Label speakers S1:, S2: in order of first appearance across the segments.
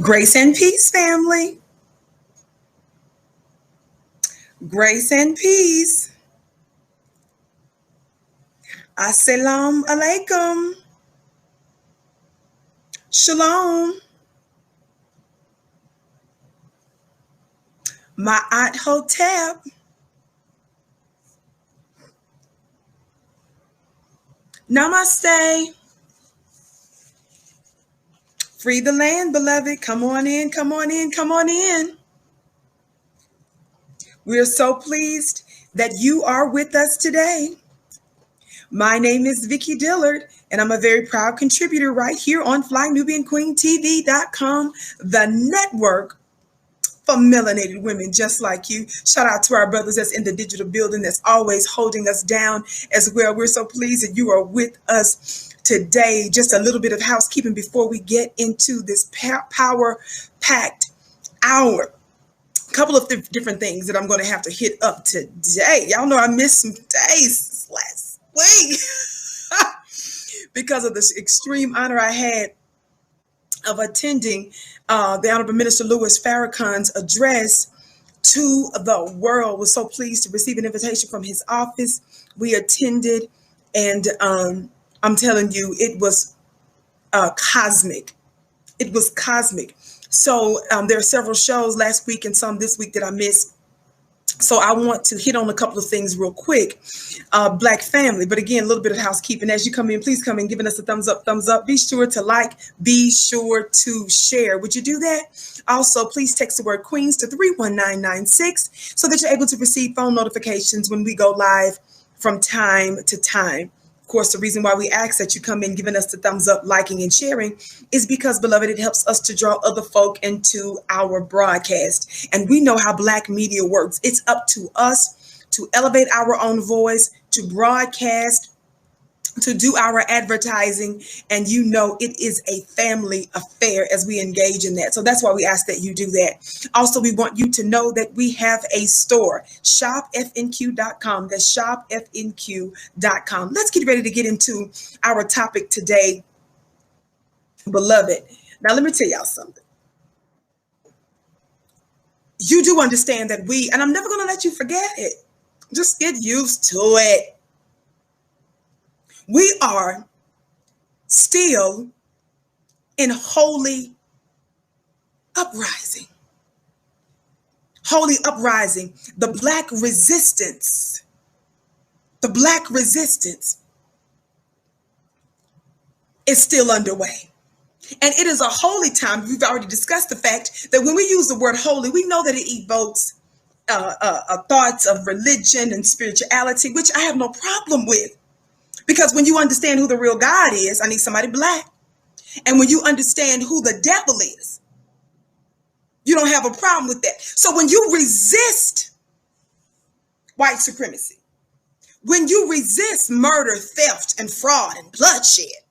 S1: Grace and peace, family. Grace and peace. Assalamu alaikum. Shalom. Ma'at hotep. Namaste. Free the land, beloved. Come on in, come on in, come on in. We are so pleased that you are with us today. My name is Vicki Dillard, and I'm a very proud contributor right here on FlyNubianQueenTV.com, the network for melanated women just like you. Shout out to our brothers that's in the digital building that's always holding us down as well. We're so pleased that you are with us today. Just a little bit of housekeeping before we get into this power-packed hour. A couple of different things that I'm going to have to hit up today. Y'all know I missed some days last week because of this extreme honor I had of attending the Honorable Minister Louis Farrakhan's address to the world. Was so pleased to receive an invitation from his office. We attended, and I'm telling you, it was cosmic. It was cosmic. So there are several shows last week and some this week that I missed. So I want to hit on a couple of things real quick. Black family, but again, a little bit of housekeeping. As you come in, please come in giving us a thumbs up, thumbs up. Be sure to like, be sure to share. Would you do that? Also, please text the word Queens to 31996 so that you're able to receive phone notifications when we go live from time to time. Of course, the reason why we ask that you come in giving us the thumbs up, liking, and sharing is because, beloved, it helps us to draw other folk into our broadcast. And we know how Black media works. It's up to us to elevate our own voice, to broadcast, to do our advertising, and you know it is a family affair as we engage in that. So that's why we ask that you do that. Also, we want you to know that we have a store, shopfnq.com. That's shopfnq.com. Let's get ready to get into our topic today, beloved. Now, let me tell y'all something. You do understand that and I'm never going to let you forget it. Just get used to it. We are still in holy uprising. Holy uprising. The Black resistance. The Black resistance is still underway. And it is a holy time. We've already discussed the fact that when we use the word holy, we know that it evokes thoughts of religion and spirituality, which I have no problem with. Because when you understand who the real God is, I need somebody Black. And when you understand who the devil is, you don't have a problem with that. So when you resist white supremacy, when you resist murder, theft, and fraud and bloodshed,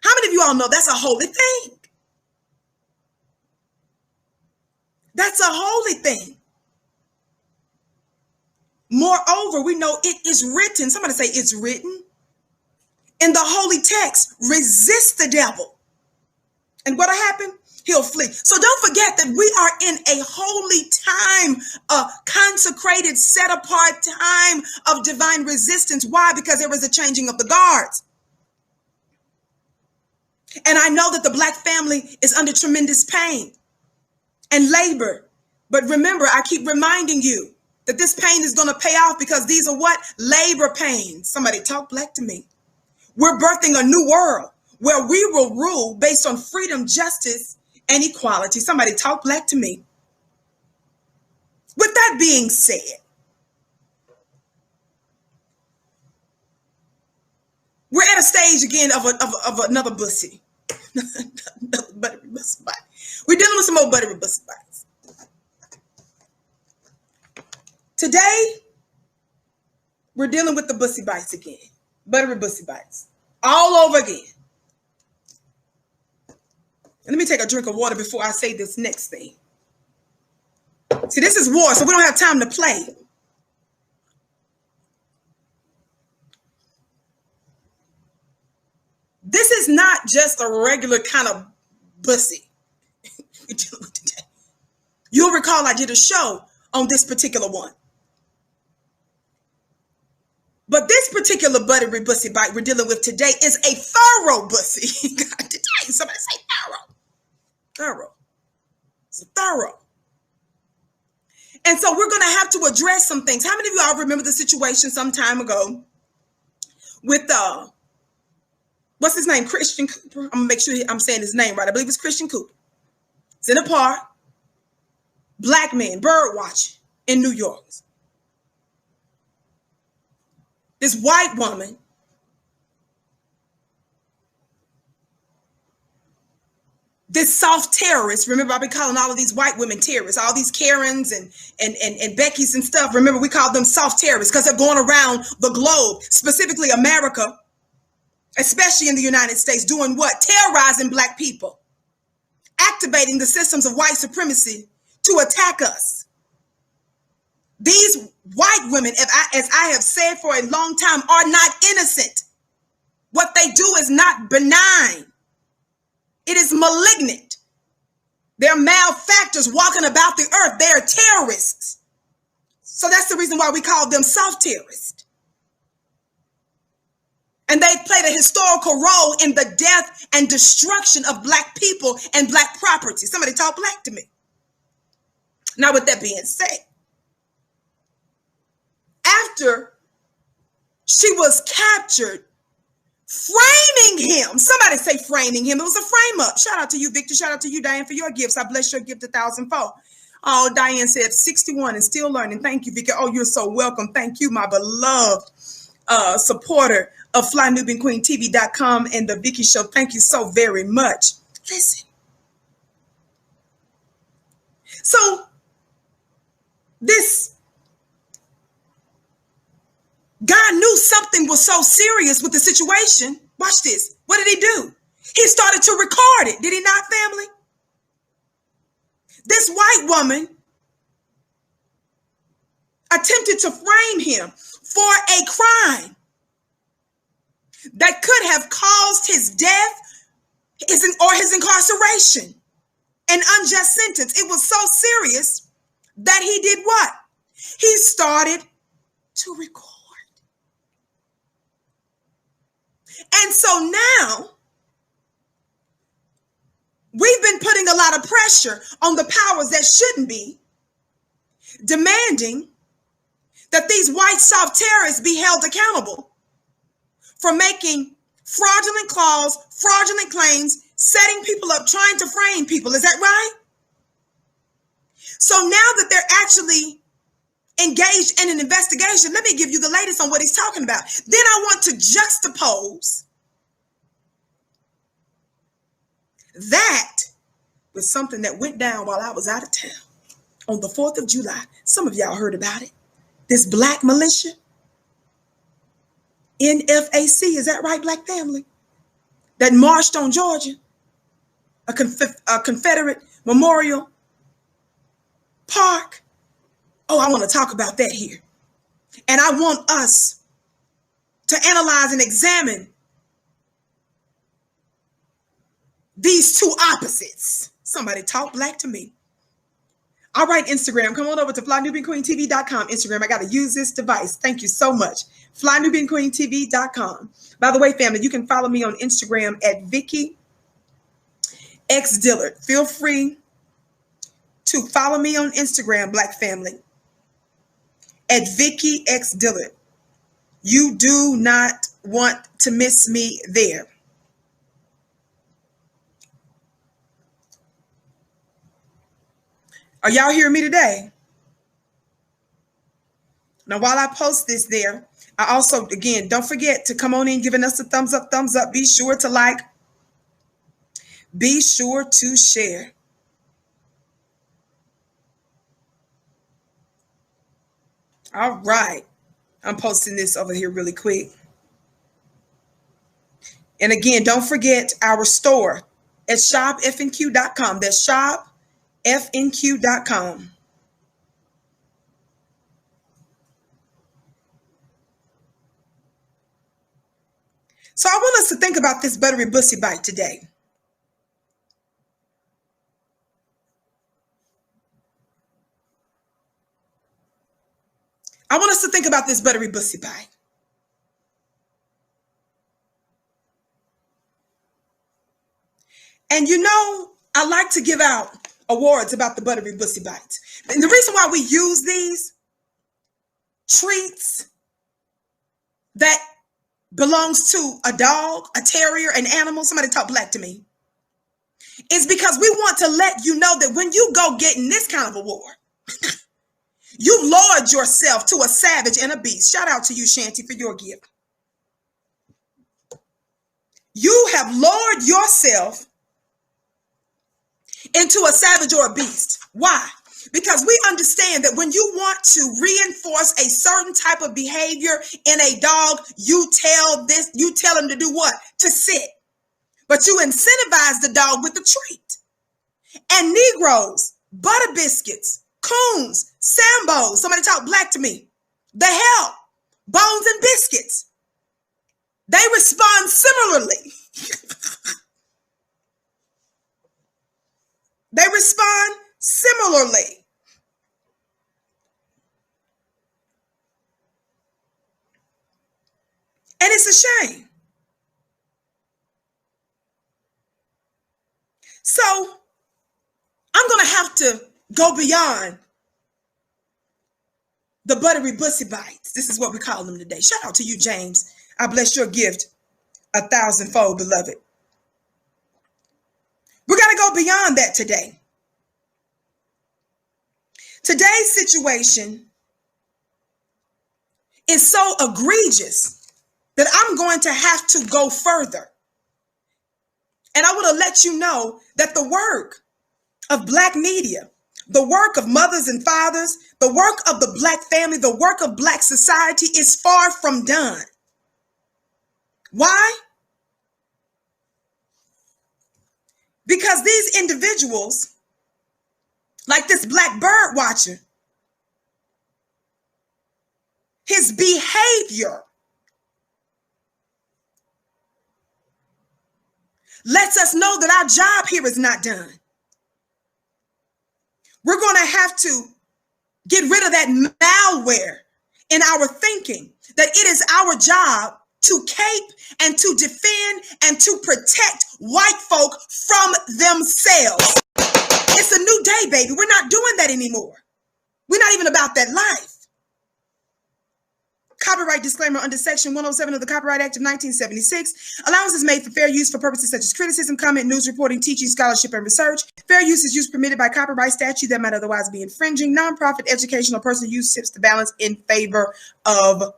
S1: how many of you all know that's a holy thing? That's a holy thing. Moreover, we know it is written. Somebody say it's written. In the holy text, resist the devil. And what'll happen? He'll flee. So don't forget that we are in a holy time, a consecrated, set apart time of divine resistance. Why? Because there was a changing of the guards. And I know that the Black family is under tremendous pain and labor. But remember, I keep reminding you that this pain is going to pay off because these are what? Labor pains. Somebody talk Black to me. We're birthing a new world where we will rule based on freedom, justice, and equality. Somebody talk Black to me. With that being said, we're at a stage again of another bussy. Buttery bussy bite. We're dealing with some more buttery bussy bites. Today, we're dealing with the bussy bites again. Buttery bussy bites. All over again. And let me take a drink of water before I say this next thing. See, this is war, so we don't have time to play. This is not just a regular kind of bussy. we're dealing with today. You'll recall I did a show on this particular one. But this particular buttery bussy bite we're dealing with today is a thorough bussy. God, today, somebody say thorough. Thorough. It's a thorough. And so we're going to have to address some things. How many of y'all remember the situation some time ago with, what's his name? Christian Cooper. I'm going to make sure I'm saying his name right. I believe it's Christian Cooper. It's in a park. Black man, bird watching in New York. This white woman this soft terrorist, remember I've been calling all of these white women terrorists, all these Karens and Beckys and stuff. Remember we call them soft terrorists because they're going around the globe, specifically America, especially in the United States, doing what? Terrorizing Black people, activating the systems of white supremacy to attack us. These white women, as I have said for a long time, are not innocent. What they do is not benign. It is malignant. They're malefactors walking about the earth. They are terrorists. So that's the reason why we call them soft terrorists. And they played a historical role in the death and destruction of Black people and Black property. Somebody talk Black to me. Now, with that being said, after she was captured, framing him. Somebody say framing him. It was a frame up. Shout out to you, Victor. Shout out to you, Diane, for your gifts. I bless your gift 1,000-fold. Oh, Diane said 61 and still learning. Thank you, Victor. Oh, you're so welcome. Thank you, my beloved supporter of FlyNubianQueenTV.com and the Vicky Show. Thank you so very much. Listen. So this God knew something was so serious with the situation. Watch this. What did he do? He started to record it. Did he not, family? This white woman attempted to frame him for a crime that could have caused his death or his incarceration, an unjust sentence. It was so serious that he did what? He started to record. And so now we've been putting a lot of pressure on the powers that shouldn't be, demanding that these white soft terrorists be held accountable for making fraudulent calls, fraudulent claims, setting people up, trying to frame people. Is that right? So now that they're actually engaged in an investigation, let me give you the latest on what he's talking about. Then I want to juxtapose that with something that went down while I was out of town on the 4th of July. Some of y'all heard about it. This Black militia, NFAC, is that right, Black family? That marched on Georgia, a Confederate Memorial Park. Oh, I want to talk about that here. And I want us to analyze and examine these two opposites. Somebody talk Black to me. All right, Instagram, come on over to FlyNubianQueenTV.com. Instagram, I got to use this device. Thank you so much. FlyNubianQueenTV.com. By the way, family, you can follow me on Instagram at Vicky X Dillard. Feel free to follow me on Instagram, Black family, at Vicky X Dillard. You do not want to miss me there. Are y'all hearing me today? Now, while I post this there, I also, again, don't forget to come on in giving us a thumbs up, thumbs up. Be sure to like. Be sure to share. All right. I'm posting this over here really quick. And again, don't forget our store at shopfnq.com. That's shopfnq.com. So I want us to think about this buttery bussy bite today. I want us to think about this buttery bussy bite. And you know, I like to give out awards about the buttery bussy bites. And the reason why we use these treats that belongs to a dog, a terrier, an animal, somebody talk black to me, is because we want to let you know that when you go get in this kind of award, you lowered yourself to a savage and a beast. Shout out to you, Shanty, for your gift. You have lowered yourself into a savage or a beast. Why? Because we understand that when you want to reinforce a certain type of behavior in a dog, you tell him to do what? To sit. But you incentivize the dog with the treat. And Negroes, butter biscuits, coons, Sambos, somebody talk black to me, the hell, bones and biscuits, they respond similarly. They respond similarly. And it's a shame. So I'm going to have to go beyond the buttery bussy bites. This is what we call them today. Shout out to you, James. I bless your gift 1,000-fold, beloved. We're going to go beyond that today. Today's situation is so egregious that I'm going to have to go further. And I want to let you know that the work of Black media, the work of mothers and fathers, the work of the Black family, the work of Black society is far from done. Why? Because these individuals, like this Black bird watcher, his behavior lets us know that our job here is not done. We're going to have to get rid of that malware in our thinking, that it is our job to cape and to defend and to protect white folk from themselves. It's a new day, baby. We're not doing that anymore. We're not even about that life. Copyright disclaimer under Section 107 of the Copyright Act of 1976. Allowance is made for fair use for purposes such as criticism, comment, news reporting, teaching, scholarship, and research. Fair use is use permitted by copyright statute that might otherwise be infringing. Nonprofit, educational, personal use tips the balance in favor of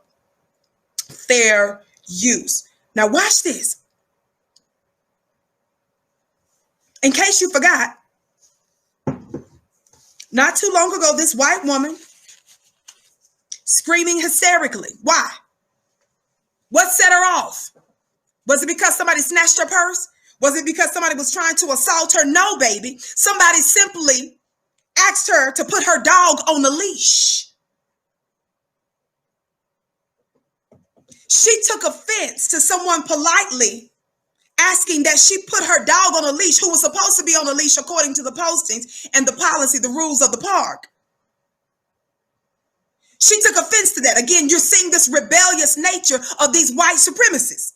S1: fair use. Now watch this. In case you forgot, not too long ago, this white woman screaming hysterically. Why? What set her off? Was it because somebody snatched her purse? Was it because somebody was trying to assault her? No, baby. Somebody simply asked her to put her dog on the leash. She took offense to someone politely asking that she put her dog on a leash, who was supposed to be on a leash according to the postings and the policy, the rules of the park. She took offense to that. Again, you're seeing this rebellious nature of these white supremacists.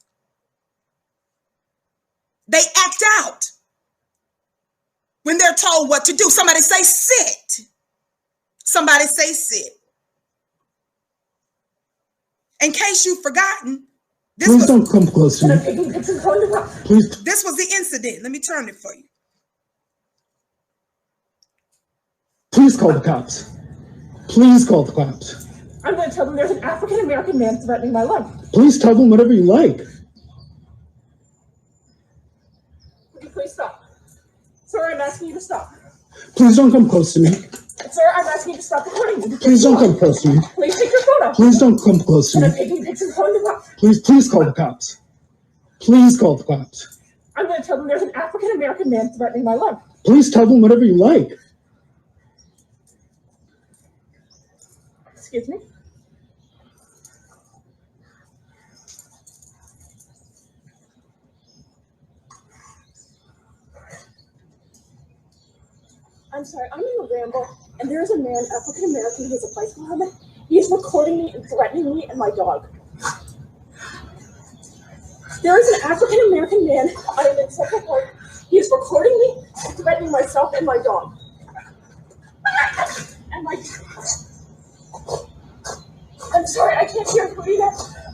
S1: They act out when they're told what to do. Somebody say sit. Somebody say sit. In case you've forgotten,
S2: please don't come close to me. Please.
S1: This was the incident. Let me turn it for you.
S2: Please call the cops. Please call the cops.
S3: I'm going to tell them there's an African-American man threatening my life.
S2: Please tell them whatever you like.
S3: Will you please stop? Sir, I'm asking you to stop.
S2: Please don't come close to me.
S3: Sir, I'm asking you to stop recording me.
S2: Please don't come close to me.
S3: Please take your phone off.
S2: Please don't come close to
S3: And I'm
S2: me.
S3: taking pictures on the cops.
S2: Please call the cops. Please call the cops.
S3: I'm going to tell them there's an African-American man threatening my life.
S2: Please tell them whatever you like.
S3: Excuse me? I'm sorry, I'm in a ramble, and there's a man, African-American, who has a bicycle helmet, He's recording me and threatening me and my dog. There is an African-American man. I am in Central Park. He is recording me and threatening myself and my dog. And I'm sorry, I can't hear you either.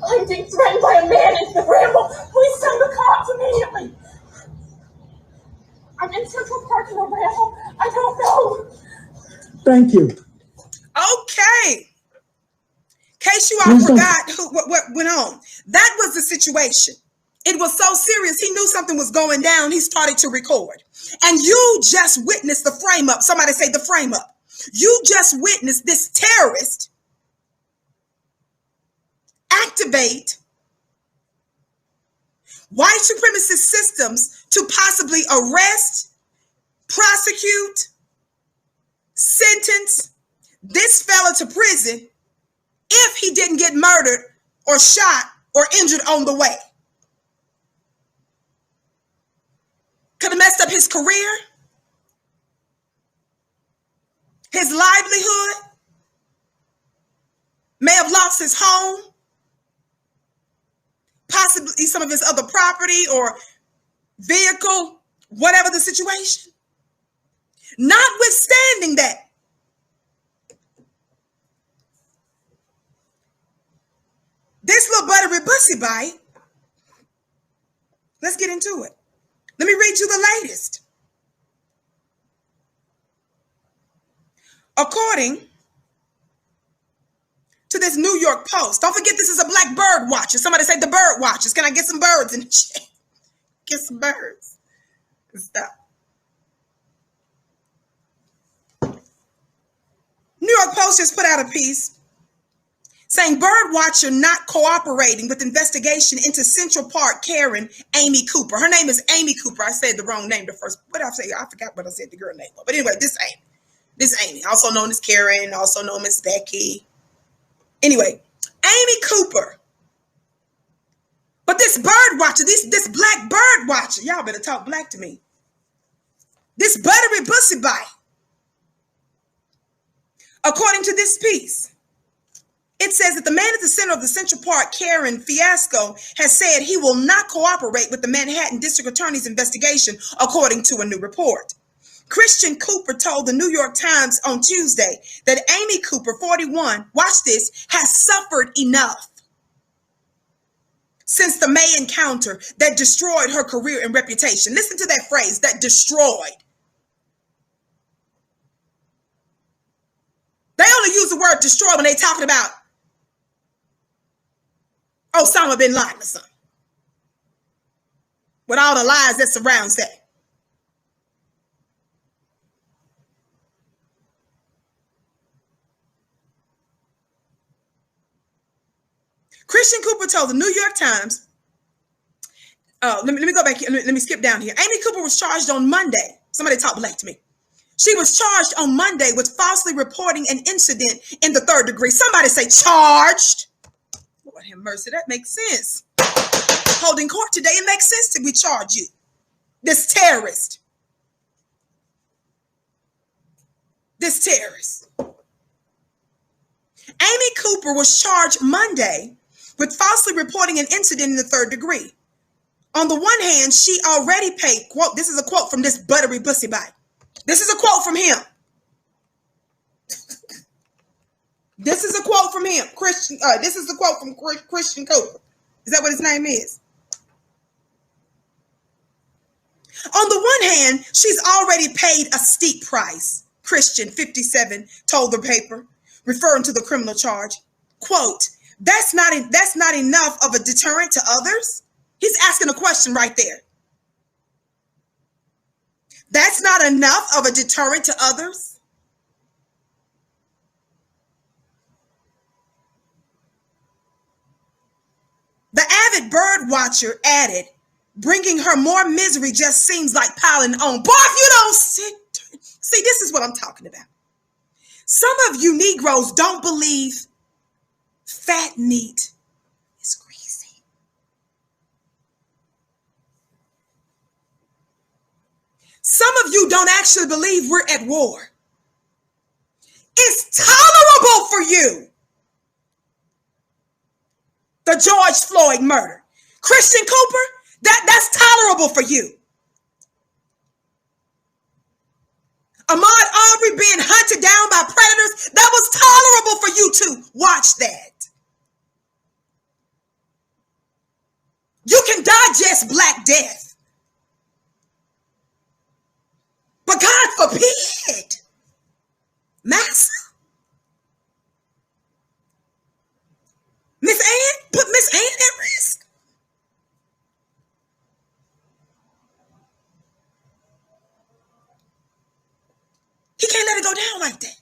S3: I'm being threatened by a man in the ramble. Please send the cops immediately. I'm in Central Park in the ramble. I don't know.
S2: Thank you.
S1: Okay. In case you all forgot what went on. That was the situation. It was so serious. He knew something was going down. He started to record. And you just witnessed the frame up. Somebody say the frame up. You just witnessed this terrorist activate white supremacist systems to possibly arrest, prosecute, sentence this fella to prison if he didn't get murdered or shot or injured on the way. Could have messed up his career, his livelihood, may have lost his home, possibly some of his other property or vehicle, whatever the situation. Notwithstanding that, this little buttery bussy bite, let's get into it. Let me read you the latest. According to this New York Post, don't forget this is a black bird watcher. Somebody say the bird watchers. Can I get some birds in the chat? Get some birds. Stop. New York Post just put out a piece saying bird watcher not cooperating with investigation into Central Park Karen Amy Cooper. Her name is Amy Cooper. I said the wrong name the first. What did I say? I forgot what I said the girl name was. But anyway, this Amy, also known as Karen, also known as Becky. Anyway, Amy Cooper. But this bird watcher, this black bird watcher, y'all better talk black to me. This buttery bussy bite. According to this piece, it says that the man at the center of the Central Park Karen fiasco has said he will not cooperate with the Manhattan District Attorney's investigation, according to a new report. Christian Cooper told the New York Times on Tuesday that Amy Cooper, 41, watch this, has suffered enough since the May encounter that destroyed her career and reputation. Listen to that phrase, that destroyed. They only use the word destroy when they're talking about Osama bin Laden or something. With all the lies that surrounds that. Christian Cooper told the New York Times, let me go back here. Let me skip down here. Amy Cooper was charged on Monday. Somebody talk black to me. She was charged on Monday with falsely reporting an incident in the 3rd degree. Somebody say charged. Lord have mercy, that makes sense. Holding court today, it makes sense that we charge you. This terrorist. This terrorist. Amy Cooper was charged Monday with falsely reporting an incident in the 3rd degree. On the one hand, she already paid, quote, this is a quote from this buttery bussy bite. This is a quote from him. This is a quote from him. This is a quote from Christian Cooper. Is that what his name is? On the one hand, she's already paid a steep price. Christian, 57, told the paper, referring to the criminal charge. Quote, that's not enough of a deterrent to others. He's asking a question right there. That's not enough of a deterrent to others. The avid bird watcher added, bringing her more misery just seems like piling on. Boy, if you don't see, this is what I'm talking about. Some of you Negroes don't believe fat meat is greasy. Some of you don't actually believe we're at war. It's tolerable for you the George Floyd murder. Christian Cooper, that's tolerable for you. Ahmaud Arbery being hunted down by predators, that was tolerable for you to watch that. You can digest Black Death. But God forbid, Massa. Miss Ann, put Miss Ann at risk. He can't let it go down like that.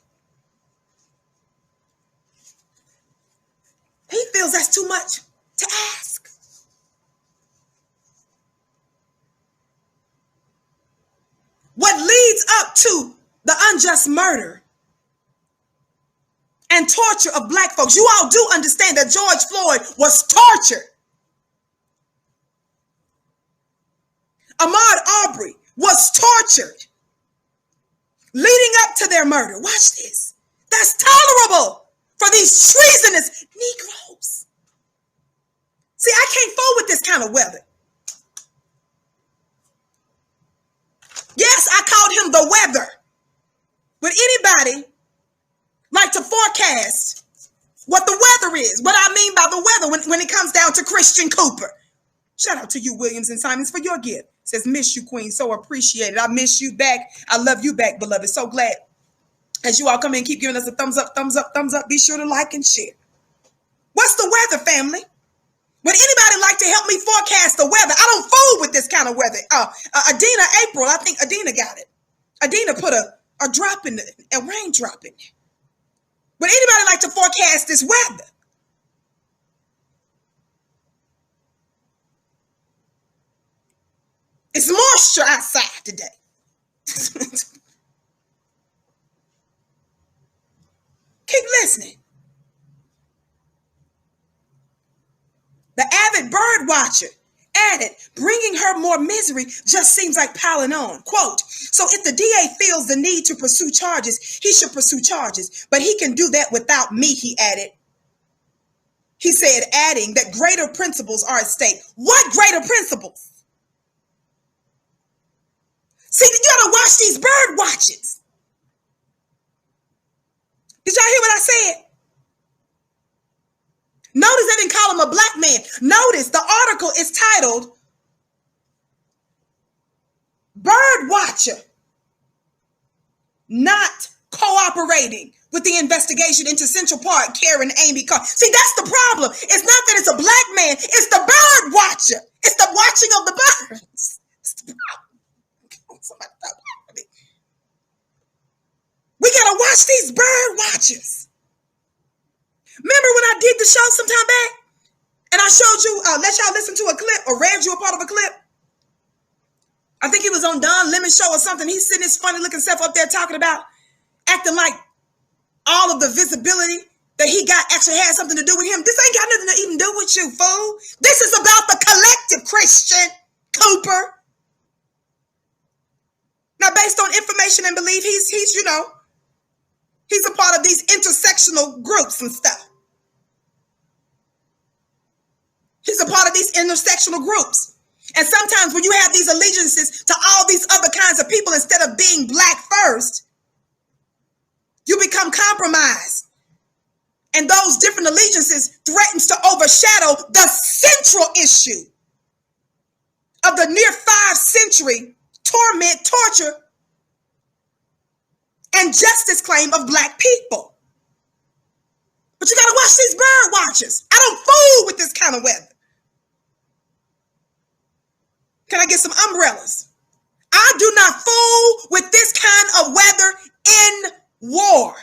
S1: He feels that's too much to ask. What leads up to the unjust murder and torture of Black folks? You all do understand that George Floyd was tortured. Ahmaud Arbery was tortured leading up to their murder. Watch this. That's tolerable for these treasonous Negroes. See, I can't fool with this kind of weather. Yes, I called him the weather. Would anybody like to forecast what the weather is? What I mean by the weather when it comes down to Christian Cooper? Shout out to you, Williams and Simons, for your gift. Says, miss you, Queen. So appreciated. I miss you back. I love you back, beloved. So glad as you all come in, keep giving us a thumbs up, thumbs up, thumbs up. Be sure to like and share. What's the weather, family? Would anybody like to help me forecast the weather? I don't fool with this kind of weather. Adina April, I think Adina got it. Adina put a drop in it, a raindrop in it. Would anybody like to forecast this weather? It's moisture outside today. Keep listening. The avid bird watcher added, bringing her more misery just seems like piling on. Quote, so if the DA feels the need to pursue charges, he should pursue charges, but he can do that without me, he added. He said, adding that greater principles are at stake. What greater principles? See, you gotta watch these bird watches. Did y'all hear what I said? Notice they didn't call him a Black man. Notice the article is titled Bird Watcher Not Cooperating with the Investigation into Central Park Karen Amy Carr. See, that's the problem. It's not that it's a Black man. It's the bird watcher. It's the watching of the birds. It's the problem. Somebody stop me. We gotta watch these bird watchers. Remember when I did the show some time back and I showed you, let y'all listen to a clip or read you a part of a clip? I think he was on Don Lemon's show or something. He's sitting his funny looking self up there talking about acting like all of the visibility that he got actually had something to do with him. This ain't got nothing to even do with you, fool. This is about the collective, Christian Cooper. Now, based on information and belief, he's a part of these intersectional groups and stuff. He's a part of these intersectional groups. And sometimes when you have these allegiances to all these other kinds of people, instead of being Black first, you become compromised. And those different allegiances threatens to overshadow the central issue of the near 5-century torment, torture, and justice claim of Black people. But you gotta watch these bird watchers. I don't fool with this kind of weather. Can I get some umbrellas? I do not fool with this kind of weather in war.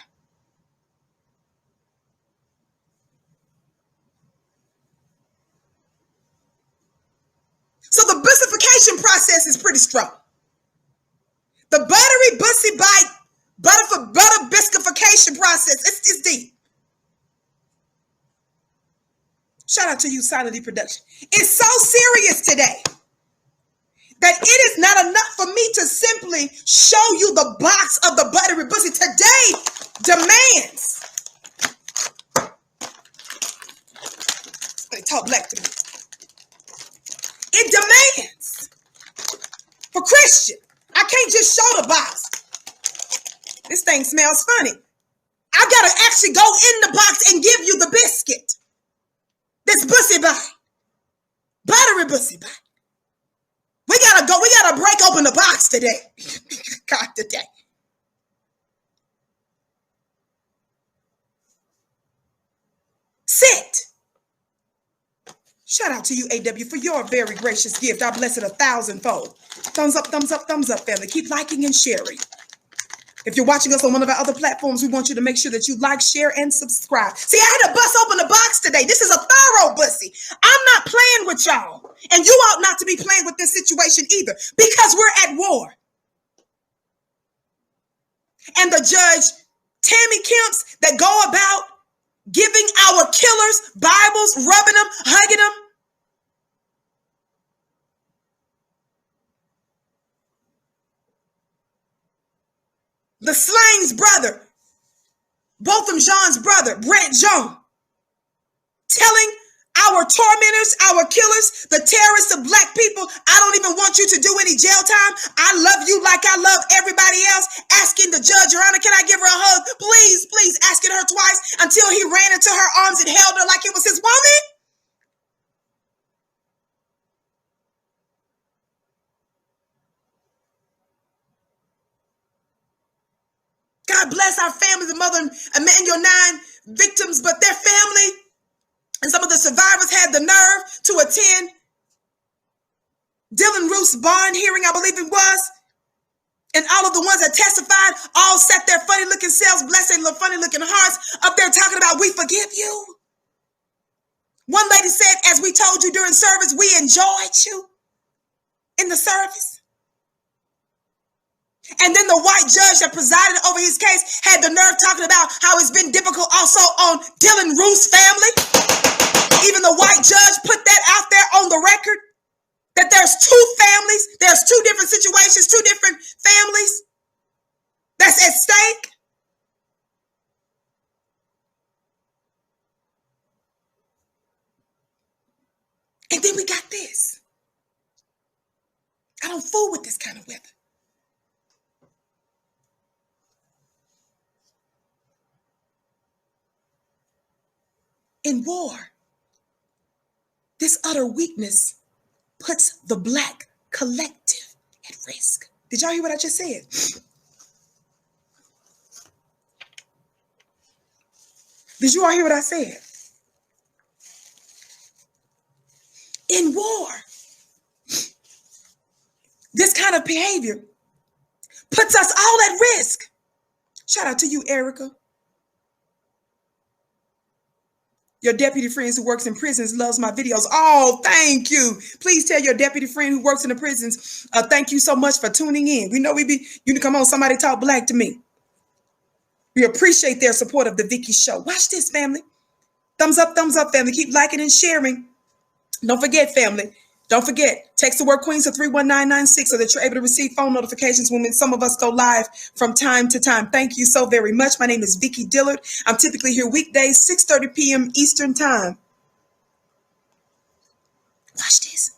S1: So the bussification process is pretty strong. The buttery bussy bite, butter biscuification process, it's deep. Shout out to you, Silent Production. It's so serious today that it is not enough for me to simply show you the box of the buttery bussy. Today demands. somebody talk black to me. It demands for Christian. I can't just show the box. This thing smells funny. I gotta actually go in the box and give you the biscuit. This bussy bite. Buttery bussy bite. We gotta break open the box today. God, today. Sit. Shout out to you, AW, for your very gracious gift. I bless it 1,000-fold. Thumbs up, thumbs up, thumbs up, family. Keep liking and sharing. If you're watching us on one of our other platforms, we want you to make sure that you like, share, and subscribe. See, I had to bust open the box today. This is a thorough bussy. I'm not playing with y'all. And you ought not to be playing with this situation either, because we're at war. And the judge, Tammy Kemps, that go about giving our killers Bibles, rubbing them, hugging them. The Slane's brother, both of Jean's brother, Brent Jean, telling our tormentors, our killers, the terrorists of black people, I don't even want you to do any jail time. I love you like I love everybody else. Asking the judge, Your Honor, can I give her a hug? Please, please, asking her twice until he ran into her arms and held her like it was his woman. God bless our families, the mother Emmanuel 9 victims, but their family and some of the survivors had the nerve to attend Dylan Roof's bond hearing, I believe it was. And all of the ones that testified all sat their funny looking selves, bless their little funny looking hearts, up there talking about, we forgive you. One lady said, as we told you during service, we enjoyed you in the service. And then the white judge that presided over his case had the nerve talking about how it's been difficult also on Dylan Roof's family. Even the white judge put that out there on the record, that there's two families, there's two different situations, two different families that's at stake. And then we got this. I don't fool with this kind of weather. In war, this utter weakness puts the black collective at risk. Did y'all hear what I just said? Did you all hear what I said? In war, this kind of behavior puts us all at risk. Shout out to you, Erica. Your deputy friends who works in prisons loves my videos. Oh, thank you. Please tell your deputy friend who works in the prisons, thank you so much for tuning in. We know you come on, somebody talk black to me. We appreciate their support of the Vicky Show. Watch this, family. Thumbs up, family. Keep liking and sharing. Don't forget, family. Don't forget, text the word Queens to 31996 so that you're able to receive phone notifications when some of us go live from time to time. Thank you so very much. My name is Vicky Dillard. I'm typically here weekdays, 6:30 p.m. Eastern Time. Watch this.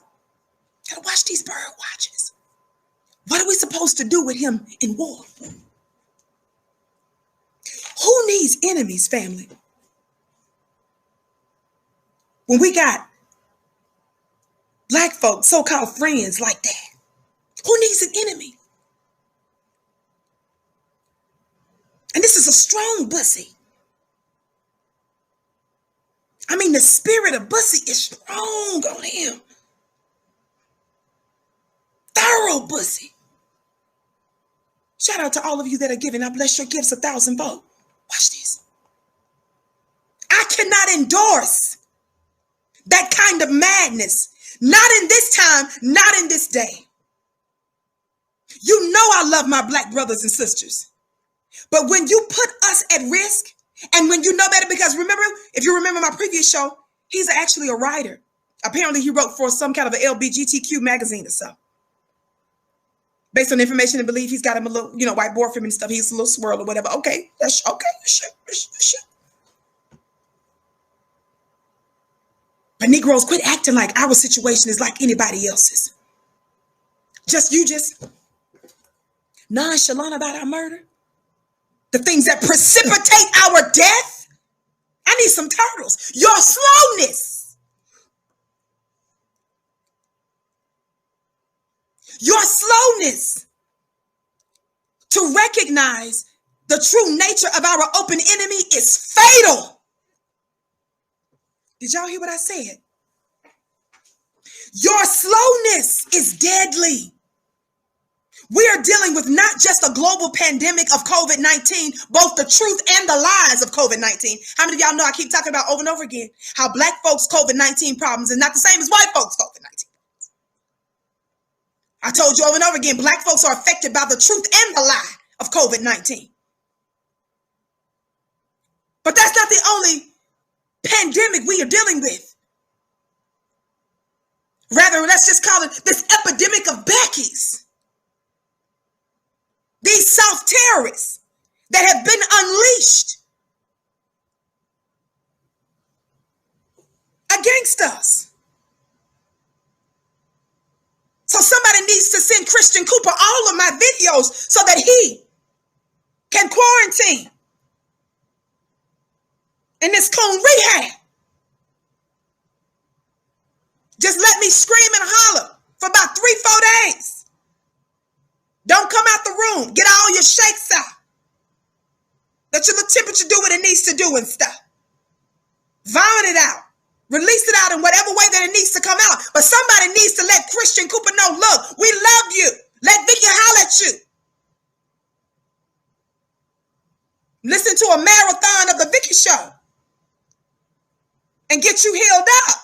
S1: Gotta watch these bird watchers. What are we supposed to do with him in war? Who needs enemies, family? When we got black folks, so-called friends like that. Who needs an enemy? And this is a strong bussy. I mean, the spirit of bussy is strong on him. Thorough bussy. Shout out to all of you that are giving. I bless your gifts 1,000-fold. Watch this. I cannot endorse that kind of madness. Not in this time, not in this day. You know I love my black brothers and sisters. But when you put us at risk, and when you know better, because remember, if you remember my previous show, he's actually a writer. Apparently he wrote for some kind of an LGBTQ magazine or so. Based on information and belief, he's got him a little, white boyfriend and stuff. He's a little swirl or whatever. Okay, that's okay, sure. But Negroes, quit acting like our situation is like anybody else's. Just nonchalant about our murder. The things that precipitate our death. I need some turtles. Your slowness. Your slowness to recognize the true nature of our open enemy is fatal. Did y'all hear what I said? Your slowness is deadly. We are dealing with not just a global pandemic of COVID-19, both the truth and the lies of COVID-19. How many of y'all know I keep talking about over and over again how black folks' COVID-19 problems are not the same as white folks' COVID-19? I told you over and over again, black folks are affected by the truth and the lie of COVID-19. But that's not the only pandemic we are dealing with. Rather, let's just call it this epidemic of Becky's. These South terrorists that have been unleashed against us. So somebody needs to send Christian Cooper all of my videos so that he can quarantine in this coon rehab. Just let me scream and holler for about 3-4 days. Don't come out the room. Get all your shakes out. Let your little temperature do what it needs to do and stuff. Vomit it out. Release it out in whatever way that it needs to come out. But somebody needs to let Christian Cooper know, look, we love you. Let Vicky holler at you. Listen to a marathon of the Vicky show and get you healed up.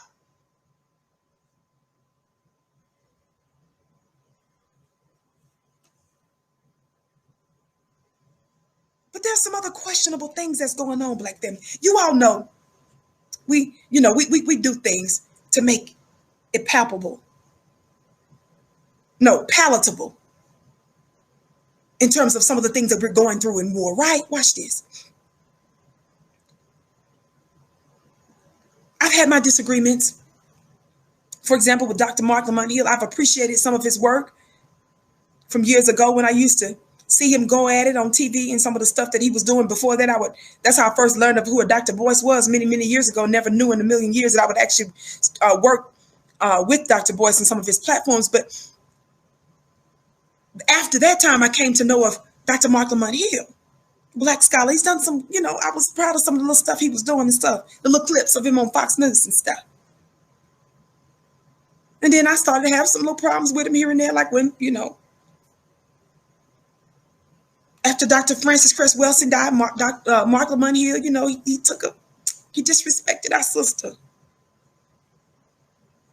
S1: But there's some other questionable things that's going on, Black family. You all know we do things to make it palpable. No, palatable. In terms of some of the things that we're going through in war, right? Watch this. I've had my disagreements. For example, with Dr. Mark Lamont Hill, I've appreciated some of his work from years ago when I used to see him go at it on TV and some of the stuff that he was doing before that. That's how I first learned of who a Dr. Boyce was many, many years ago. Never knew in a million years that I would actually work with Dr. Boyce and some of his platforms. But after that time, I came to know of Dr. Mark Lamont Hill, Black scholar. He's done some, I was proud of some of the little stuff he was doing and stuff, the little clips of him on Fox News and stuff. And then I started to have some little problems with him here and there, like when, after Dr. Francis Cress Welsing died, Mark Lamont Hill, he disrespected our sister.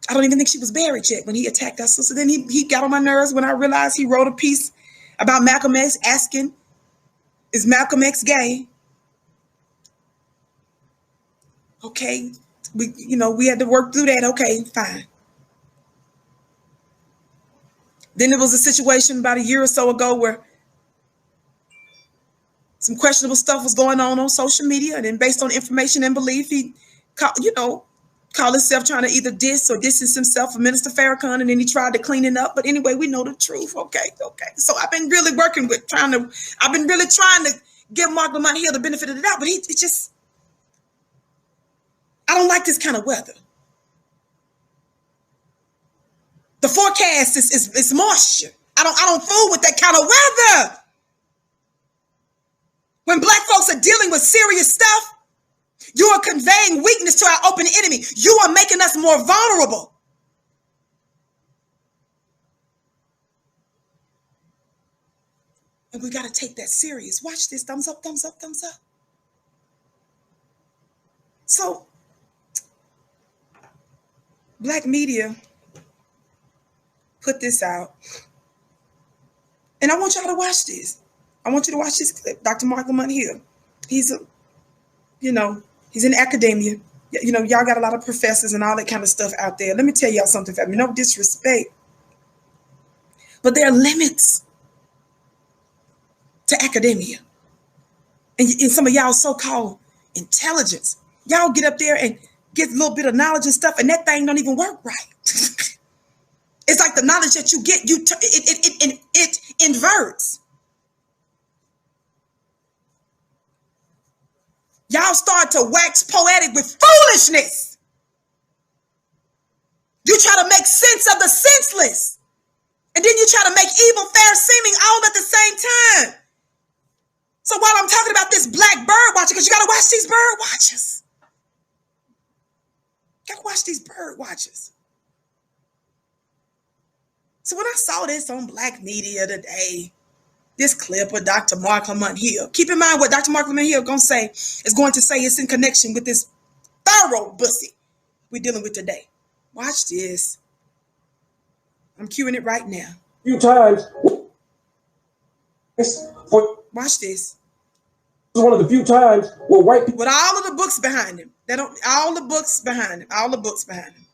S1: I don't even think she was buried yet when he attacked our sister. Then he got on my nerves when I realized he wrote a piece about Malcolm X asking, is Malcolm X gay? Okay, we had to work through that. Okay, fine. Then there was a situation about a year or so ago where some questionable stuff was going on social media, and then based on information and belief, he, called himself trying to either diss or distance himself from Minister Farrakhan, and then he tried to clean it up. But anyway, we know the truth. Okay. So I've been really trying to give Mark Lamont Hill the benefit of the doubt, but I don't like this kind of weather. The forecast is moisture. I don't fool with that kind of weather. When Black folks are dealing with serious stuff, you are conveying weakness to our open enemy. You are making us more vulnerable. And we got to take that serious. Watch this. Thumbs up, thumbs up, thumbs up. So, Black media put this out. And I want y'all to watch this. I want you to watch this clip. Dr. Mark Lamont Hill. He's in academia. Y'all got a lot of professors and all that kind of stuff out there. Let me tell y'all something, family. No disrespect, but there are limits to academia. And some of y'all so-called intelligence, y'all get up there and get a little bit of knowledge and stuff, and that thing don't even work right. It's like the knowledge that you get, it inverts. Y'all start to wax poetic with foolishness. You try to make sense of the senseless. And then you try to make evil fair seeming all at the same time. So while I'm talking about this black bird watcher, because you got to watch these bird watchers. You got to watch these bird watchers. So when I saw this on Black Media today, this clip of Dr. Mark Lamont Hill, keep in mind what Dr. Mark Lamont Hill is going to say it's in connection with this thorough bussy we're dealing with today. Watch this. I'm cueing it right now.
S4: Few times.
S1: Watch this.
S4: This is one of the few times where white people,
S1: with all of the books behind him, all the books behind him.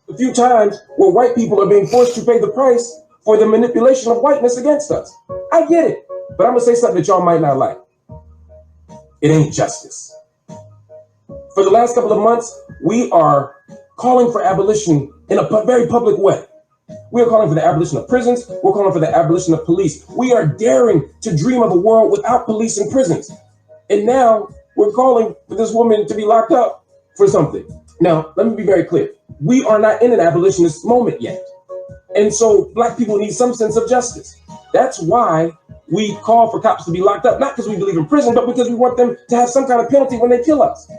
S4: a few times where white people are being forced to pay the price for the manipulation of whiteness against us. I get it, but I'm gonna say something that y'all might not like. It ain't justice. For the last couple of months, we are calling for abolition in a very public way. We are calling for the abolition of prisons. We're calling for the abolition of police. We are daring to dream of a world without police and prisons. And now we're calling for this woman to be locked up for something. Now, let me be very clear. We are not in an abolitionist moment yet. And so black people need some sense of justice. That's why we call for cops to be locked up, not because we believe in prison, but because we want them to have some kind of penalty when they kill us.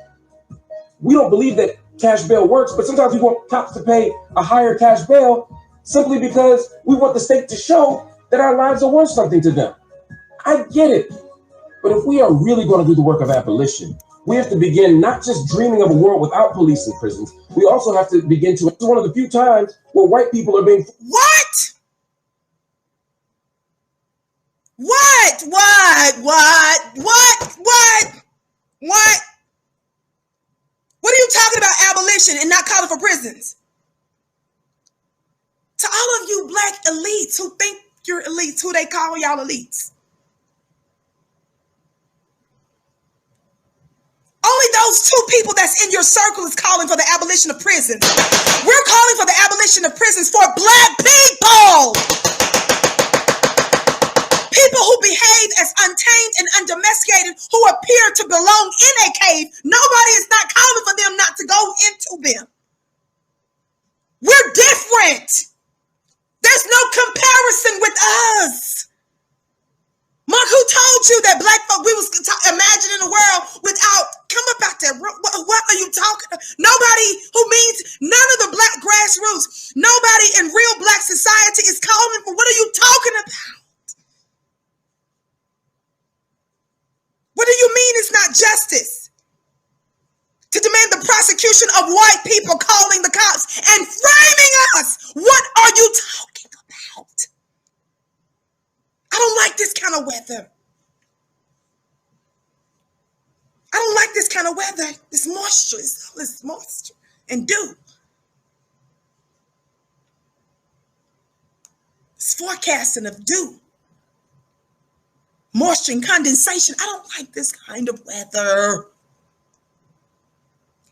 S4: We don't believe that cash bail works, but sometimes we want cops to pay a higher cash bail simply because we want the state to show that our lives are worth something to them. I get it. But if we are really going to do the work of abolition, we have to begin not just dreaming of a world without police and prisons. We also have to begin to, it's one of the few times where white people are being...
S1: What? What are you talking about abolition and not calling for prisons? To all of you black elites who think you're elites, who they call y'all elites. Only those two people that's in your circle is calling for the abolition of prisons. We're calling for the abolition of prisons for black people. People who behave as untamed and undomesticated, who appear to belong in a cave. Nobody is not calling for them not to go into them. We're different. There's no comparison with us. Mark, who told you that black folk, we was imagining a world without, come up out there. What are you talking about? Nobody who means none of the black grassroots, nobody in real black society is calling for, what are you talking about? What do you mean it's not justice? To demand the prosecution of white people calling the cops and framing us. What are you talking about? I don't like this kind of weather. I don't like this kind of weather. This moisture, this moisture and dew. It's forecasting of dew. Moisture and condensation. I don't like this kind of weather.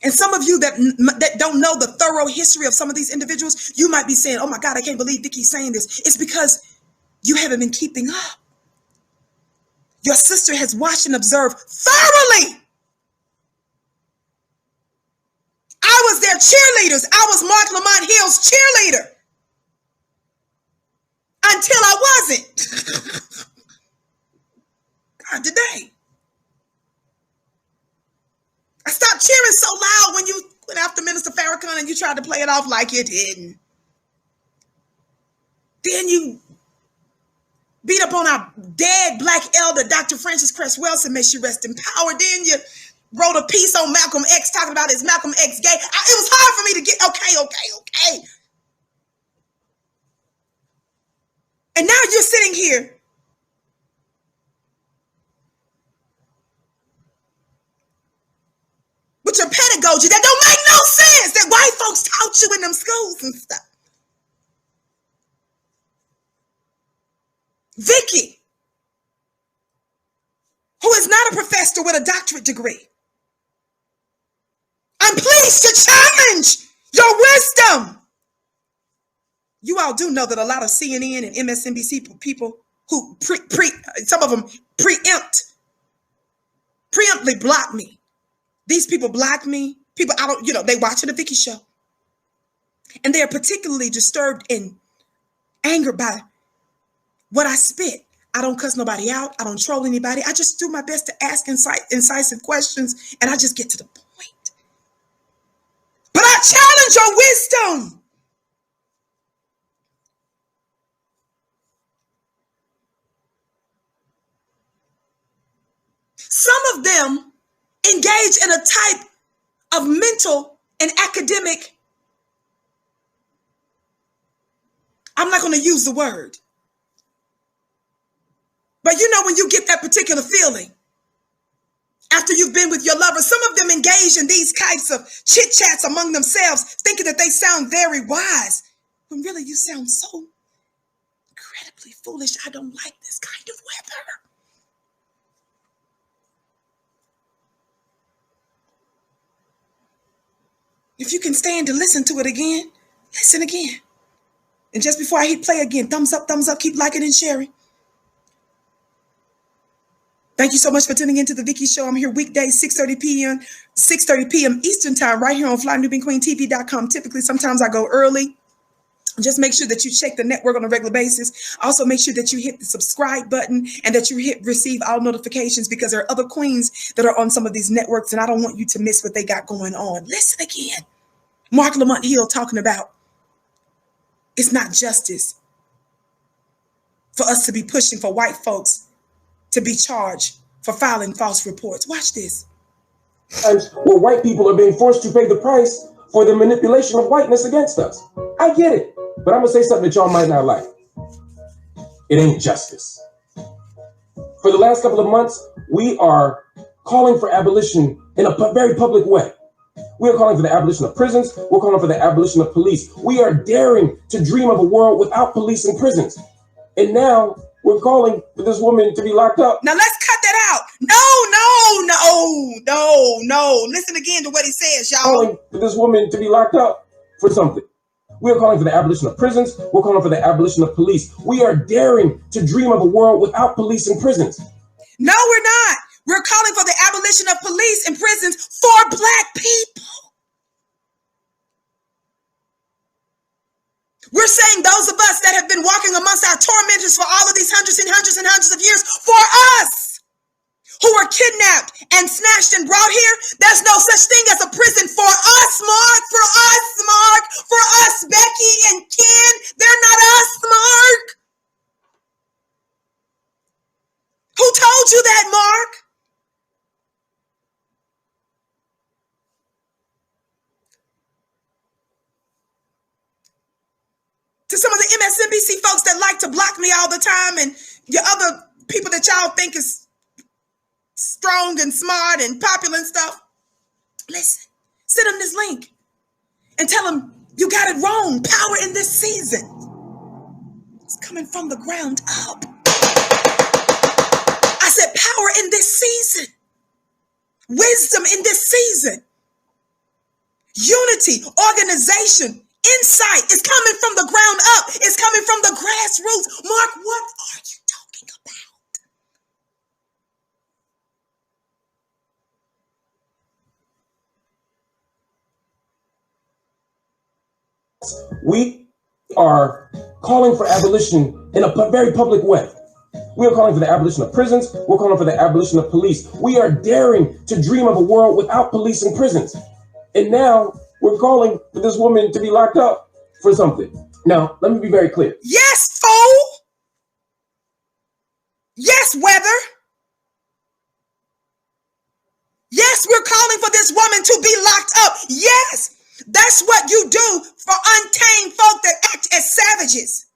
S1: And some of you that don't know the thorough history of some of these individuals, you might be saying, oh my God, I can't believe Vicky's saying this. It's because you haven't been keeping up. Your sister has watched and observed thoroughly. I was their cheerleaders. I was Mark Lamont Hill's cheerleader. Until I wasn't. God, today. I stopped cheering so loud when you went after Minister Farrakhan and you tried to play it off like you didn't. Then you beat up on our dead black elder, Dr. Francis Cress Welsing, may she rest in power. Then you wrote a piece on Malcolm X talking about is Malcolm X gay. It was hard for me to get, okay. And now you're sitting here with your pedagogy that don't make no sense, that white folks taught you in them schools and stuff. Vicky, who is not a professor with a doctorate degree, I'm pleased to challenge challenge your wisdom. You all do know that a lot of CNN and MSNBC people who some of them preemptively block me. These people block me. People, I don't, they watching the Vicky show. And they are particularly disturbed and angered by what I spit. I don't cuss nobody out. I don't troll anybody. I just do my best to ask incisive questions, and I just get to the point. But I challenge your wisdom. Some of them engage in a type of mental and academic, I'm not going to use the word, but when you get that particular feeling after you've been with your lover, some of them engage in these types of chit chats among themselves, thinking that they sound very wise, when really you sound so incredibly foolish. I don't like this kind of weather. If you can stand to listen to it again, listen again. And just before I hit play again, thumbs up, keep liking and sharing. Thank you so much for tuning into the Vicky Show. I'm here weekdays, 6:30 p.m. Eastern Time, right here on FlyNewBeanQueenTV.com. Typically, sometimes I go early. Just make sure that you check the network on a regular basis. Also, make sure that you hit the subscribe button and that you hit receive all notifications, because there are other queens that are on some of these networks, and I don't want you to miss what they got going on. Listen again. Mark Lamont Hill talking about it's not justice for us to be pushing for white folks to be charged for filing false reports. Watch this.
S4: Times where white people are being forced to pay the price for the manipulation of whiteness against us. I get it, but I'm gonna say something that y'all might not like. It ain't justice. For the last couple of months, we are calling for abolition in a very public way. We are calling for the abolition of prisons. We're calling for the abolition of police. We are daring to dream of a world without police and prisons. And now we're calling for this woman to be locked up.
S1: Now let's cut that out. No. Listen again to what he says, y'all.
S4: Calling for this woman to be locked up for something. We are calling for the abolition of prisons. We're calling for the abolition of police. We are daring to dream of a world without police and prisons.
S1: No, we're not. We're calling for the abolition of police and prisons for Black people. We're saying those of us that have been walking amongst our tormentors for all of these hundreds and hundreds and hundreds of years, for us who were kidnapped and snatched and brought here, there's no such thing as a prison for us, Mark, for us, Becky and Ken. They're not us, Mark. Who told you that, Mark? To some of the MSNBC folks that like to block me all the time, and your other people that y'all think is strong and smart and popular and stuff, listen, send them this link and tell them you got it wrong. Power in this season, it's coming from the ground up. I said power in this season, wisdom in this season, unity, organization, insight is coming from the ground up. It's coming from the grassroots. Mark, what are you talking
S4: about? We are calling for abolition in a very public way. We are calling for the abolition of prisons. We're calling for the abolition of police. We are daring to dream of a world without police and prisons. And now we're calling for this woman to be locked up for something. Now, let me be very clear.
S1: Yes, fool. Yes, weather. Yes, we're calling for this woman to be locked up. Yes, that's what you do for untamed folk that act as savages.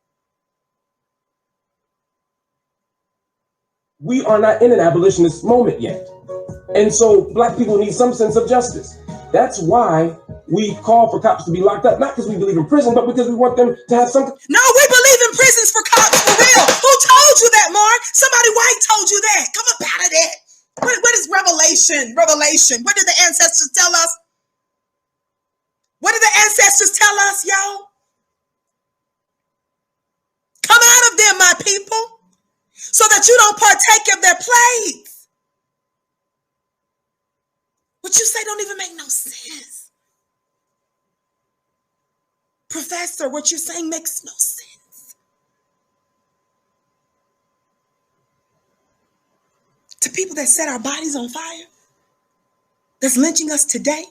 S4: We are not in an abolitionist moment yet. And so Black people need some sense of justice. That's why we call for cops to be locked up, not because we believe in prison, but because we want them to have something.
S1: No, we believe in prisons for cops, for real. Who told you that, Mark? Somebody white told you that. Come up out of that. What is Revelation? What did the ancestors tell us? What did tell us, y'all? Come out of there, my people, so that you don't partake of their plagues. What you say don't even make no sense. Professor, what you're saying makes no sense. To people that set our bodies on fire, that's lynching us today,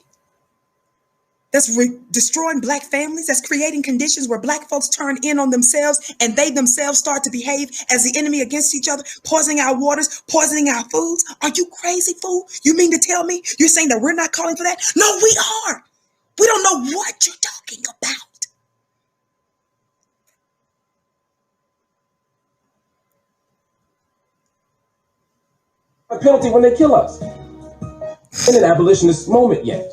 S1: that's destroying Black families, that's creating conditions where Black folks turn in on themselves and they themselves start to behave as the enemy against each other, poisoning our waters, poisoning our foods. Are you crazy, fool? You mean to tell me you're saying that we're not calling for that? No, we are. We don't know what you're talking about.
S4: A penalty when they kill us. In an abolitionist moment yet.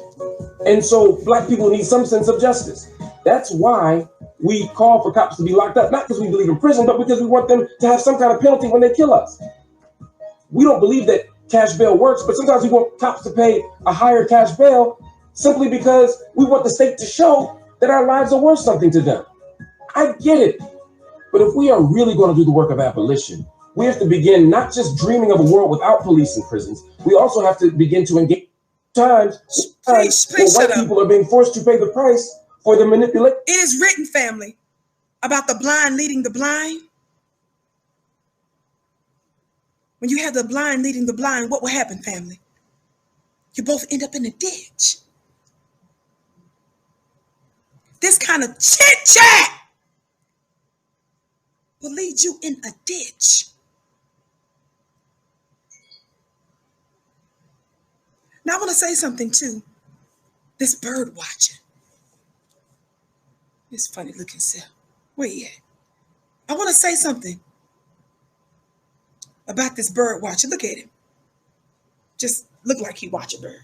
S4: And so Black people need some sense of justice. That's why we call for cops to be locked up, not because we believe in prison, but because we want them to have some kind of penalty when they kill us. We don't believe that cash bail works, but sometimes we want cops to pay a higher cash bail simply because we want the state to show that our lives are worth something to them. I get it. But if we are really going to do the work of abolition, we have to begin not just dreaming of a world without police and prisons. We also have to begin to engage times where white people are being forced to pay the price for the manipulation.
S1: It is written, family, about the blind leading the blind. When you have the blind leading the blind, what will happen, family? You both end up in a ditch. This kind of chit-chat will lead you in a ditch. Now I want to say something too. This bird watching. This funny looking self. Where you at? I want to say something about this bird watcher. Look at him. Just look like he watch a bird.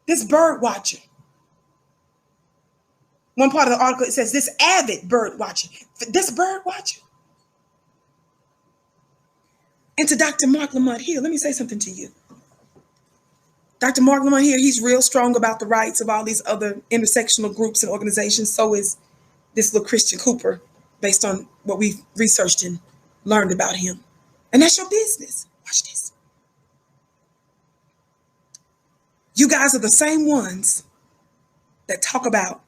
S1: This bird watcher. One part of the article, it says this avid bird watcher. This bird watcher. And to Dr. Mark Lamont Hill, let me say something to you. Dr. Mark Lamont Hill, he's real strong about the rights of all these other intersectional groups and organizations. So is this little Christian Cooper, based on what we've researched and learned about him. And that's your business. Watch this. You guys are the same ones that talk about,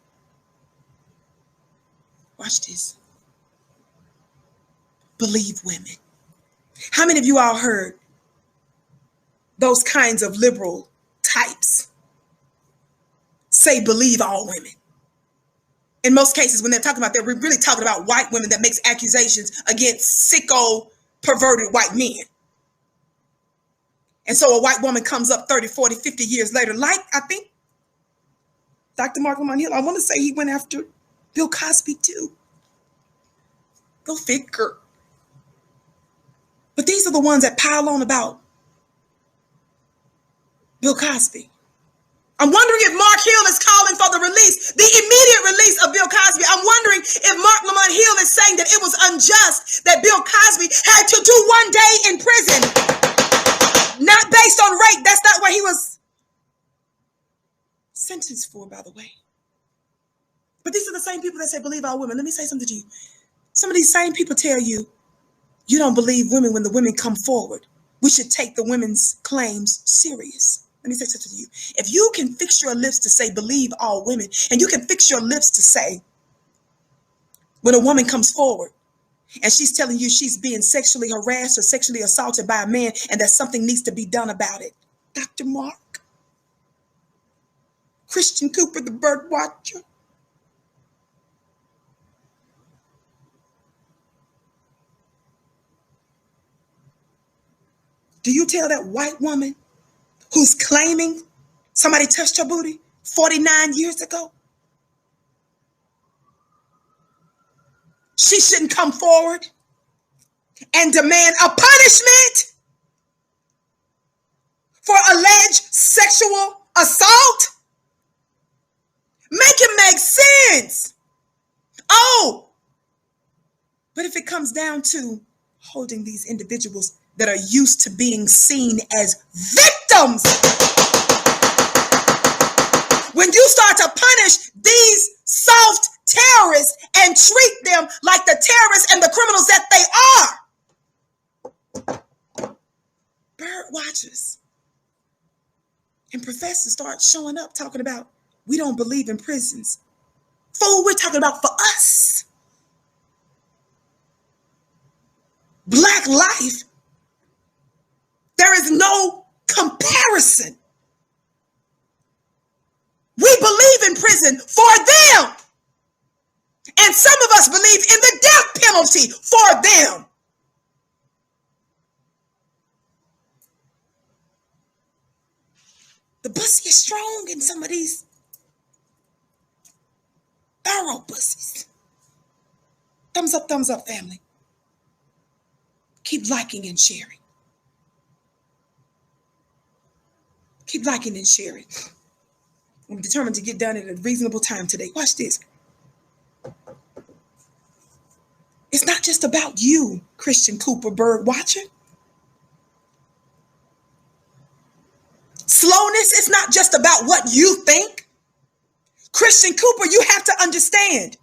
S1: watch this, believe women. How many of you all heard those kinds of liberal types say believe all women? In most cases, when they're talking about, they're really talking about white women that makes accusations against sicko, perverted white men. And so a white woman comes up 30, 40, 50 years later, like I think Dr. Mark Lamont Hill, I want to say he went after Bill Cosby too. Go figure. But these are the ones that pile on about Bill Cosby. I'm wondering if Mark Hill is calling for the release, the immediate release of Bill Cosby. I'm wondering if Mark Lamont Hill is saying that it was unjust that Bill Cosby had to do 1 day in prison. Not based on rape. That's not what he was sentenced for, by the way. But these are the same people that say believe all women. Let me say something to you. Some of these same people tell you, you don't believe women when the women come forward. We should take the women's claims serious. Let me say something to you. If you can fix your lips to say believe all women, and you can fix your lips to say when a woman comes forward and she's telling you she's being sexually harassed or sexually assaulted by a man and that something needs to be done about it. Dr. Mark, Christian Cooper, the bird watcher. Do you tell that white woman who's claiming somebody touched her booty 49 years ago, she shouldn't come forward and demand a punishment for alleged sexual assault? Make it make sense. Oh, but if it comes down to holding these individuals that are used to being seen as victims, when when you start to punish these soft terrorists and treat them like the terrorists and the criminals that they are. Bird watchers and professors start showing up talking about, we don't believe in prisons. Fool, we're talking about for us. Black life, there is no comparison. We believe in prison for them. And some of us believe in the death penalty for them. The pussy is strong in some of these thorough pussies. Thumbs up, family. Keep liking and sharing. Keep liking and sharing. I'm determined to get done at a reasonable time today. Watch this. It's not just about you, Christian Cooper, bird watcher. Slowness is not just about what you think. Christian Cooper, you have to understand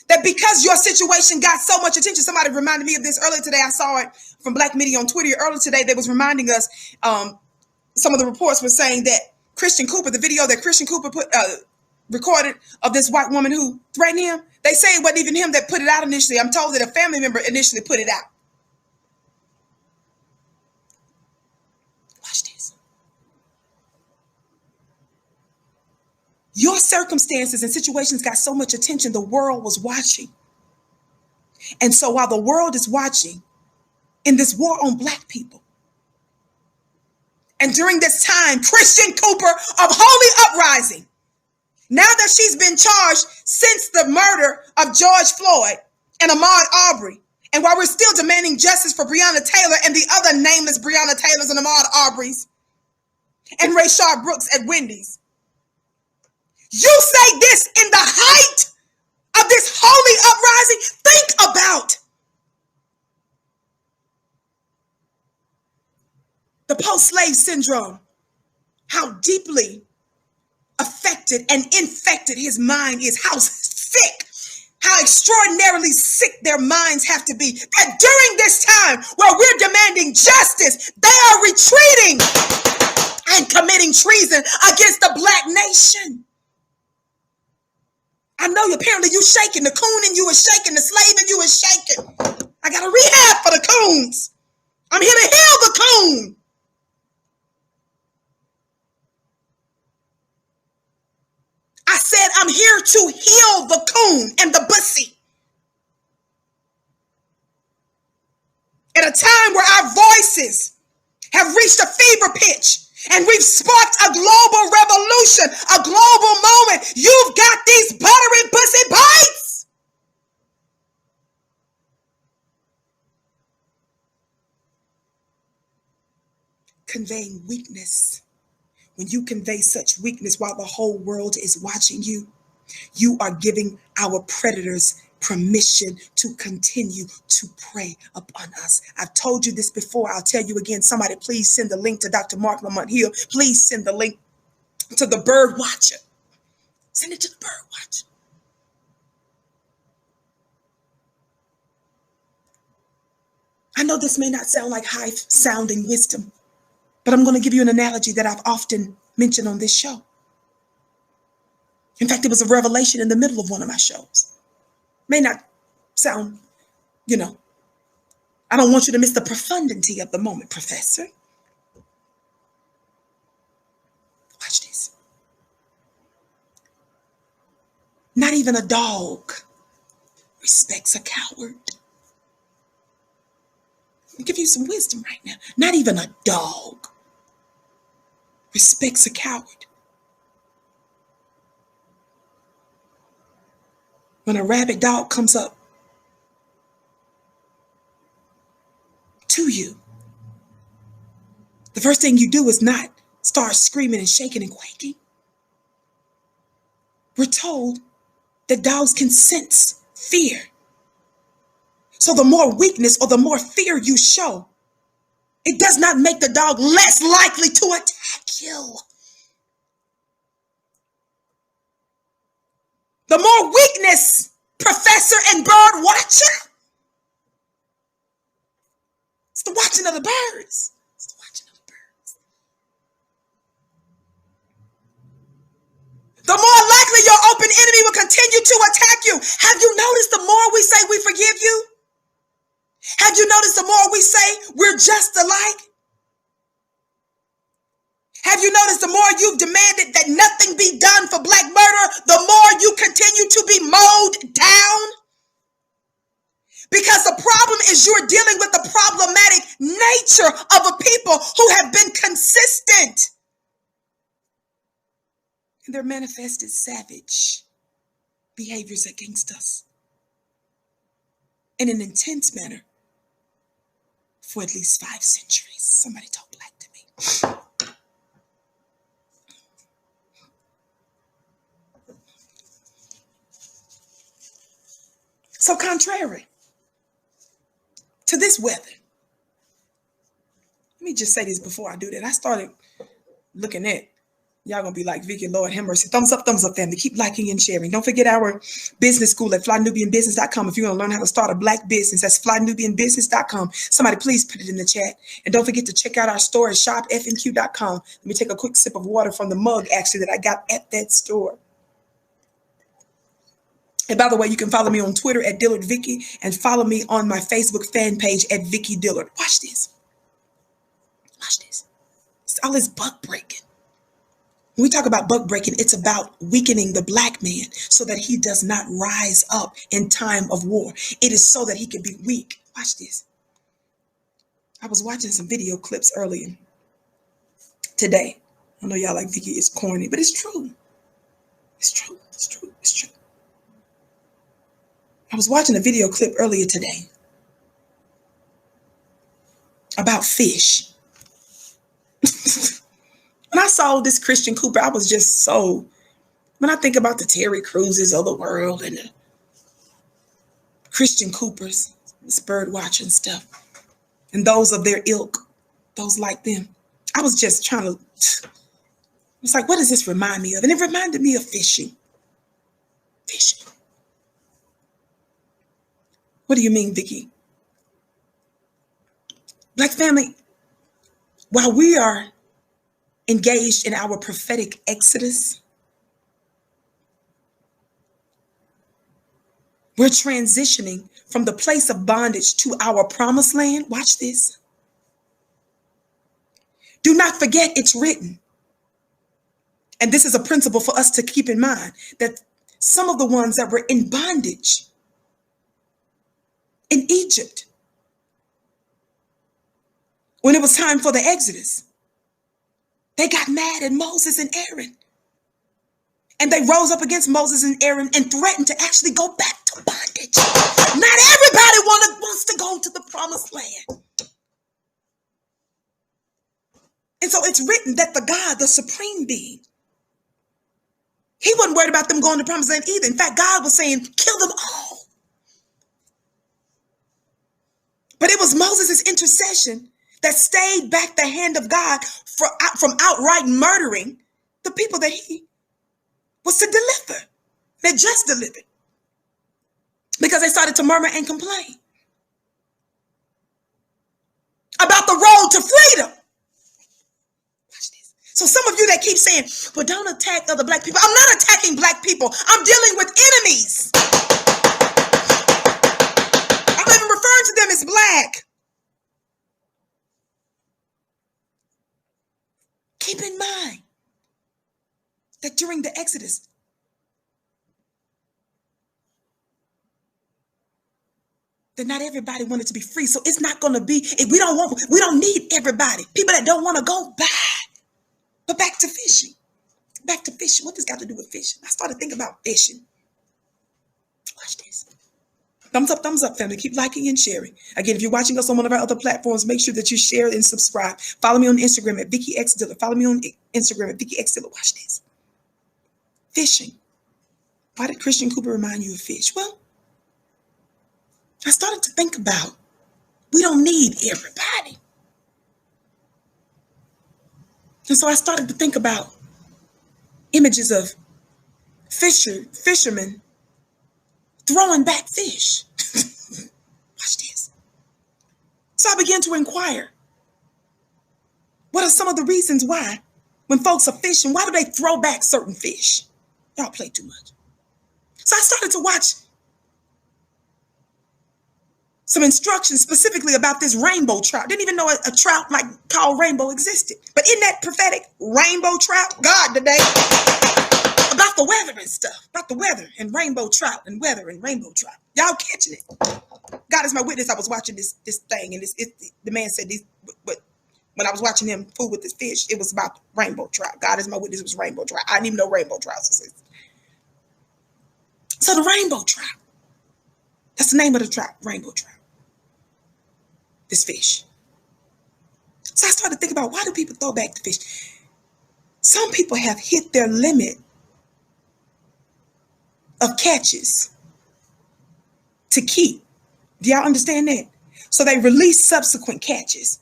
S1: that because your situation got so much attention. Somebody reminded me of this earlier today. I saw it from Black Media on Twitter earlier today. They was reminding us, some of the reports were saying that Christian Cooper, the video that Christian Cooper recorded of this white woman who threatened him, they say it wasn't even him that put it out initially. I'm told that a family member initially put it out. Watch this. Your circumstances and situations got so much attention, the world was watching. And so while the world is watching in this war on Black people, and during this time, Christian Cooper of Holy Uprising, now that she's been charged since the murder of George Floyd and Ahmaud Arbery, and while we're still demanding justice for Breonna Taylor and the other nameless Breonna Taylors and Ahmaud Arbery's and Rayshard Brooks at Wendy's, you say this in the height of this holy uprising? Think about the post-slave syndrome, how deeply affected and infected his mind is, how sick, how extraordinarily sick their minds have to be, that during this time where we're demanding justice, they are retreating and committing treason against the Black nation. I know apparently you shaking, the coon in you is shaking, the slave in you is shaking. I got a rehab for the coons. I'm here to heal the coon. I said, I'm here to heal the coon and the bussy. At a time where our voices have reached a fever pitch and we've sparked a global revolution, a global moment, you've got these buttery bussy bites. Conveying weakness. When you convey such weakness while the whole world is watching you, you are giving our predators permission to continue to prey upon us. I've told you this before. I'll tell you again. Somebody please send the link to Dr. Mark Lamont Hill. Please send the link to the bird watcher. Send it to the bird watcher. I know this may not sound like high sounding wisdom, but I'm going to give you an analogy that I've often mentioned on this show. In fact, it was a revelation in the middle of one of my shows. May not sound, I don't want you to miss the profundity of the moment, Professor. Watch this. Not even a dog respects a coward. I'll give you some wisdom right now. Not even a dog respects a coward. When a rabid dog comes up to you, the first thing you do is not start screaming and shaking and quaking. We're told that dogs can sense fear. So the more weakness or the more fear you show, it does not make the dog less likely to attack you. The more weakness, professor and bird watcher. It's the watching of the birds. It's the watching of the birds. The more likely your open enemy will continue to attack you. Have you noticed the more we say we forgive you? Have you noticed the more we say we're just alike? Have you noticed the more you've demanded that nothing be done for Black murder, the more you continue to be mowed down? Because the problem is you're dealing with the problematic nature of a people who have been consistent. And they're manifested savage behaviors against us in an intense manner for at least 5 centuries. Somebody talk Black to me. So contrary to this weather, let me just say this before I do that. I started looking at, y'all gonna be like, Vicky, Lord have mercy. Thumbs up, family. Keep liking and sharing. Don't forget our business school at flynubianbusiness.com. If you want to learn how to start a Black business, that's flynubianbusiness.com. Somebody please put it in the chat. And don't forget to check out our store at shopfnq.com. Let me take a quick sip of water from the mug, actually, that I got at that store. And by the way, you can follow me on Twitter at Dillard Vicky and follow me on my Facebook fan page at Vicky Dillard. Watch this. Watch this. It's all this buck breaking. When we talk about buck breaking, it's about weakening the Black man so that he does not rise up in time of war. It is so that he can be weak. Watch this. I was watching some video clips earlier today. I know y'all like Vicky, it's corny, but it's true. It's true. It's true. It's true. I was watching a video clip earlier today about fish. When I saw this Christian Cooper, I was just so, when I think about the Terry Cruzes of the world and the Christian Coopers, this bird watching stuff, and those of their ilk, those like them, I was just trying to, it's like, what does this remind me of? And it reminded me of fishing. Fishing. What do you mean, Vicky? Black family, while we are engaged in our prophetic exodus, we're transitioning from the place of bondage to our promised land. Watch this. Do not forget it's written. And this is a principle for us to keep in mind, that some of the ones that were in bondage in Egypt, when it was time for the Exodus, they got mad at Moses and Aaron. And they rose up against Moses and Aaron and threatened to actually go back to bondage. Not everybody wants to go to the promised land. And so it's written that the God, the supreme being, he wasn't worried about them going to the promised land either. In fact, God was saying, kill them all. But it was Moses' intercession that stayed back the hand of God from outright murdering the people that he was to deliver, that just delivered, because they started to murmur and complain about the road to freedom. Watch this. So some of you that keep saying, well, don't attack other Black people. I'm not attacking Black people. I'm dealing with enemies. I'm not even referring to them as Black. Keep in mind that during the Exodus, that not everybody wanted to be free. So it's not going to be, we don't need everybody. People that don't want to go back. But back to fishing. Back to fishing. What does got to do with fishing? I started thinking about fishing. Watch this. Thumbs up, family. Keep liking and sharing. Again, if you're watching us on one of our other platforms, make sure that you share and subscribe. Follow me on Instagram at Vicky X Dillard. Follow me on Instagram at Vicky X Dillard. Watch this. Fishing. Why did Christian Cooper remind you of fish? Well, I started to think about, we don't need everybody. And so I started to think about images of fishermen throwing back fish. Watch this. So I began to inquire, what are some of the reasons why, when folks are fishing, why do they throw back certain fish? Y'all play too much. So I started to watch some instructions specifically about this rainbow trout. Didn't even know a trout like called rainbow existed. But in that prophetic rainbow trout, God today, about the weather and stuff, about the weather and rainbow trout and weather and rainbow trout. Y'all catching it? God is my witness. I was watching this thing, and the man said these, but when I was watching him fool with this fish, it was about rainbow trout. God is my witness. It was rainbow trout. I didn't even know rainbow trouts existed. So the rainbow trout, that's the name of the trout, rainbow trout. This fish. So I started thinking about, why do people throw back the fish? Some people have hit their limit of catches to keep. Do y'all understand that? So they release subsequent catches.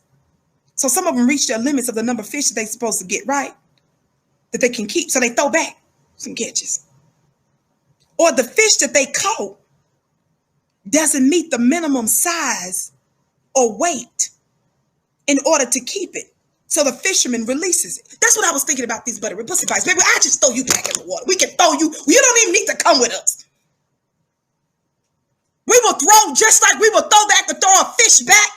S1: So some of them reach their limits of the number of fish that they're supposed to get, right? That they can keep. So they throw back some catches. Or the fish that they caught doesn't meet the minimum size or weight in order to keep it. So the fisherman releases it. That's what I was thinking about these buttery pussy pies. Baby, I just throw you back in the water. We can throw you. You don't even need to come with us. We will throw just like we will throw a fish back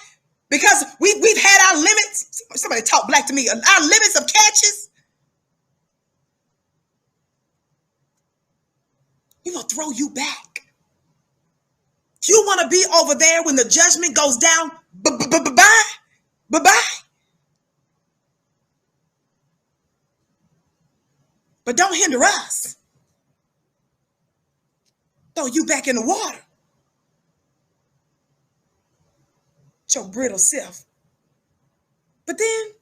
S1: because we've had our limits. Somebody talk black to me. Our limits of catches. We will throw you back. You want to be over there when the judgment goes down? Bye-bye. Bye-bye. But don't hinder us. Throw you back in the water. Your brittle self. But then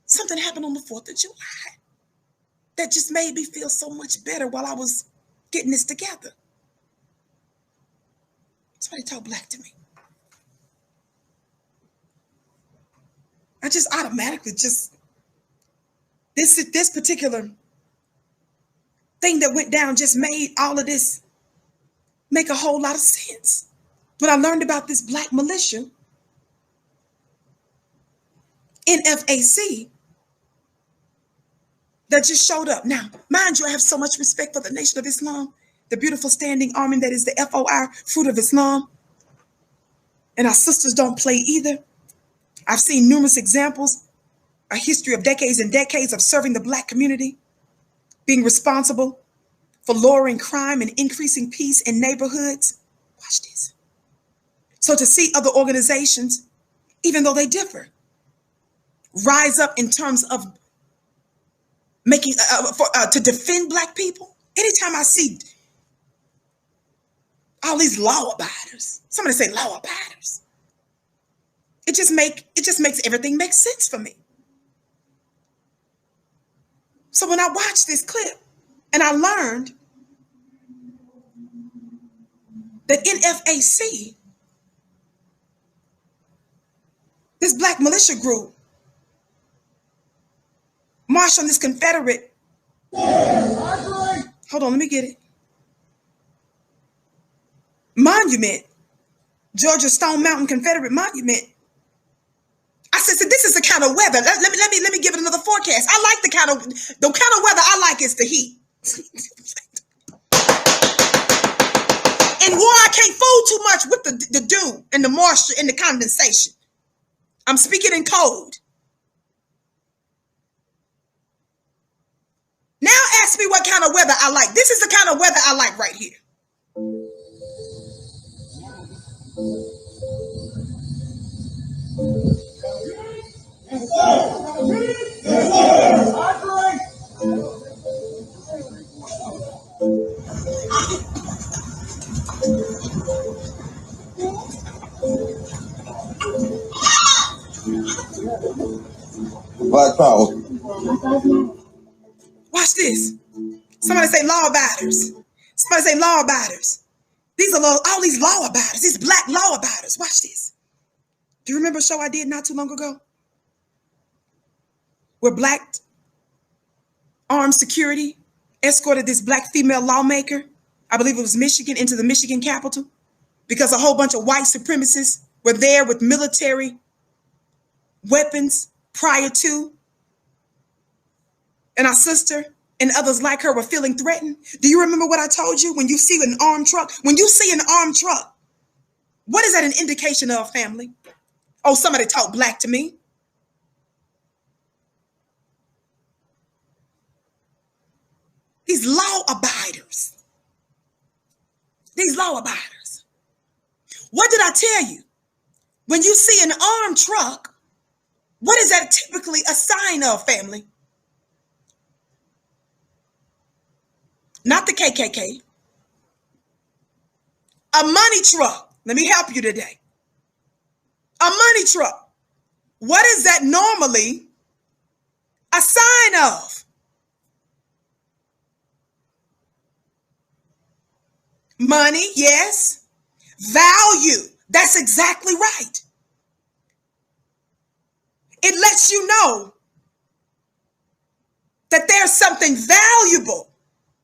S1: something happened on the 4th of July that just made me feel so much better while I was getting this together. Somebody talk black to me. I just automatically this particular thing that went down just made all of this make a whole lot of sense. When I learned about this black militia, NFAC, that just showed up. Now, mind you, I have so much respect for the Nation of Islam, the beautiful standing army that is the FOR, Fruit of Islam. And our sisters don't play either. I've seen numerous examples, a history of decades and decades of serving the black community, being responsible for lowering crime and increasing peace in neighborhoods. Watch this. So to see other organizations, even though they differ, rise up in terms of making to defend black people. Anytime I see all these law abiders, somebody say law abiders, it just makes everything make sense for me. So when I watched this clip and I learned that NFAC, this black militia group, marched on this Confederate. Hold on, let me get it. Monument, Georgia Stone Mountain Confederate Monument. I said, this is the kind of weather. Let me give it another forecast. I like the kind of weather I like is the heat. In war, I can't fool too much with the dew and the moisture and the condensation. I'm speaking in code. Now ask me what kind of weather I like. This is the kind of weather I like right here.
S5: Black power.
S1: Watch this. Somebody say law abiders. Somebody say law abiders. These are all these law abiders, these black law abiders. Watch this. Do you remember a show I did not too long ago? Where black armed security escorted this black female lawmaker I believe it was Michigan, into the Michigan Capitol, because a whole bunch of white supremacists were there with military weapons prior to, and our sister and others like her were feeling threatened. Do you remember what I told you? When you see an armed truck, what is that an indication of, family? Oh, somebody talk black to me. These law abiders. What did I tell you? When you see an armed truck, what is that typically a sign of, family? Not the KKK. A money truck. Let me help you today. A money truck. What is that normally a sign of? Money, yes. Value. That's exactly right. It lets you know that there's something valuable,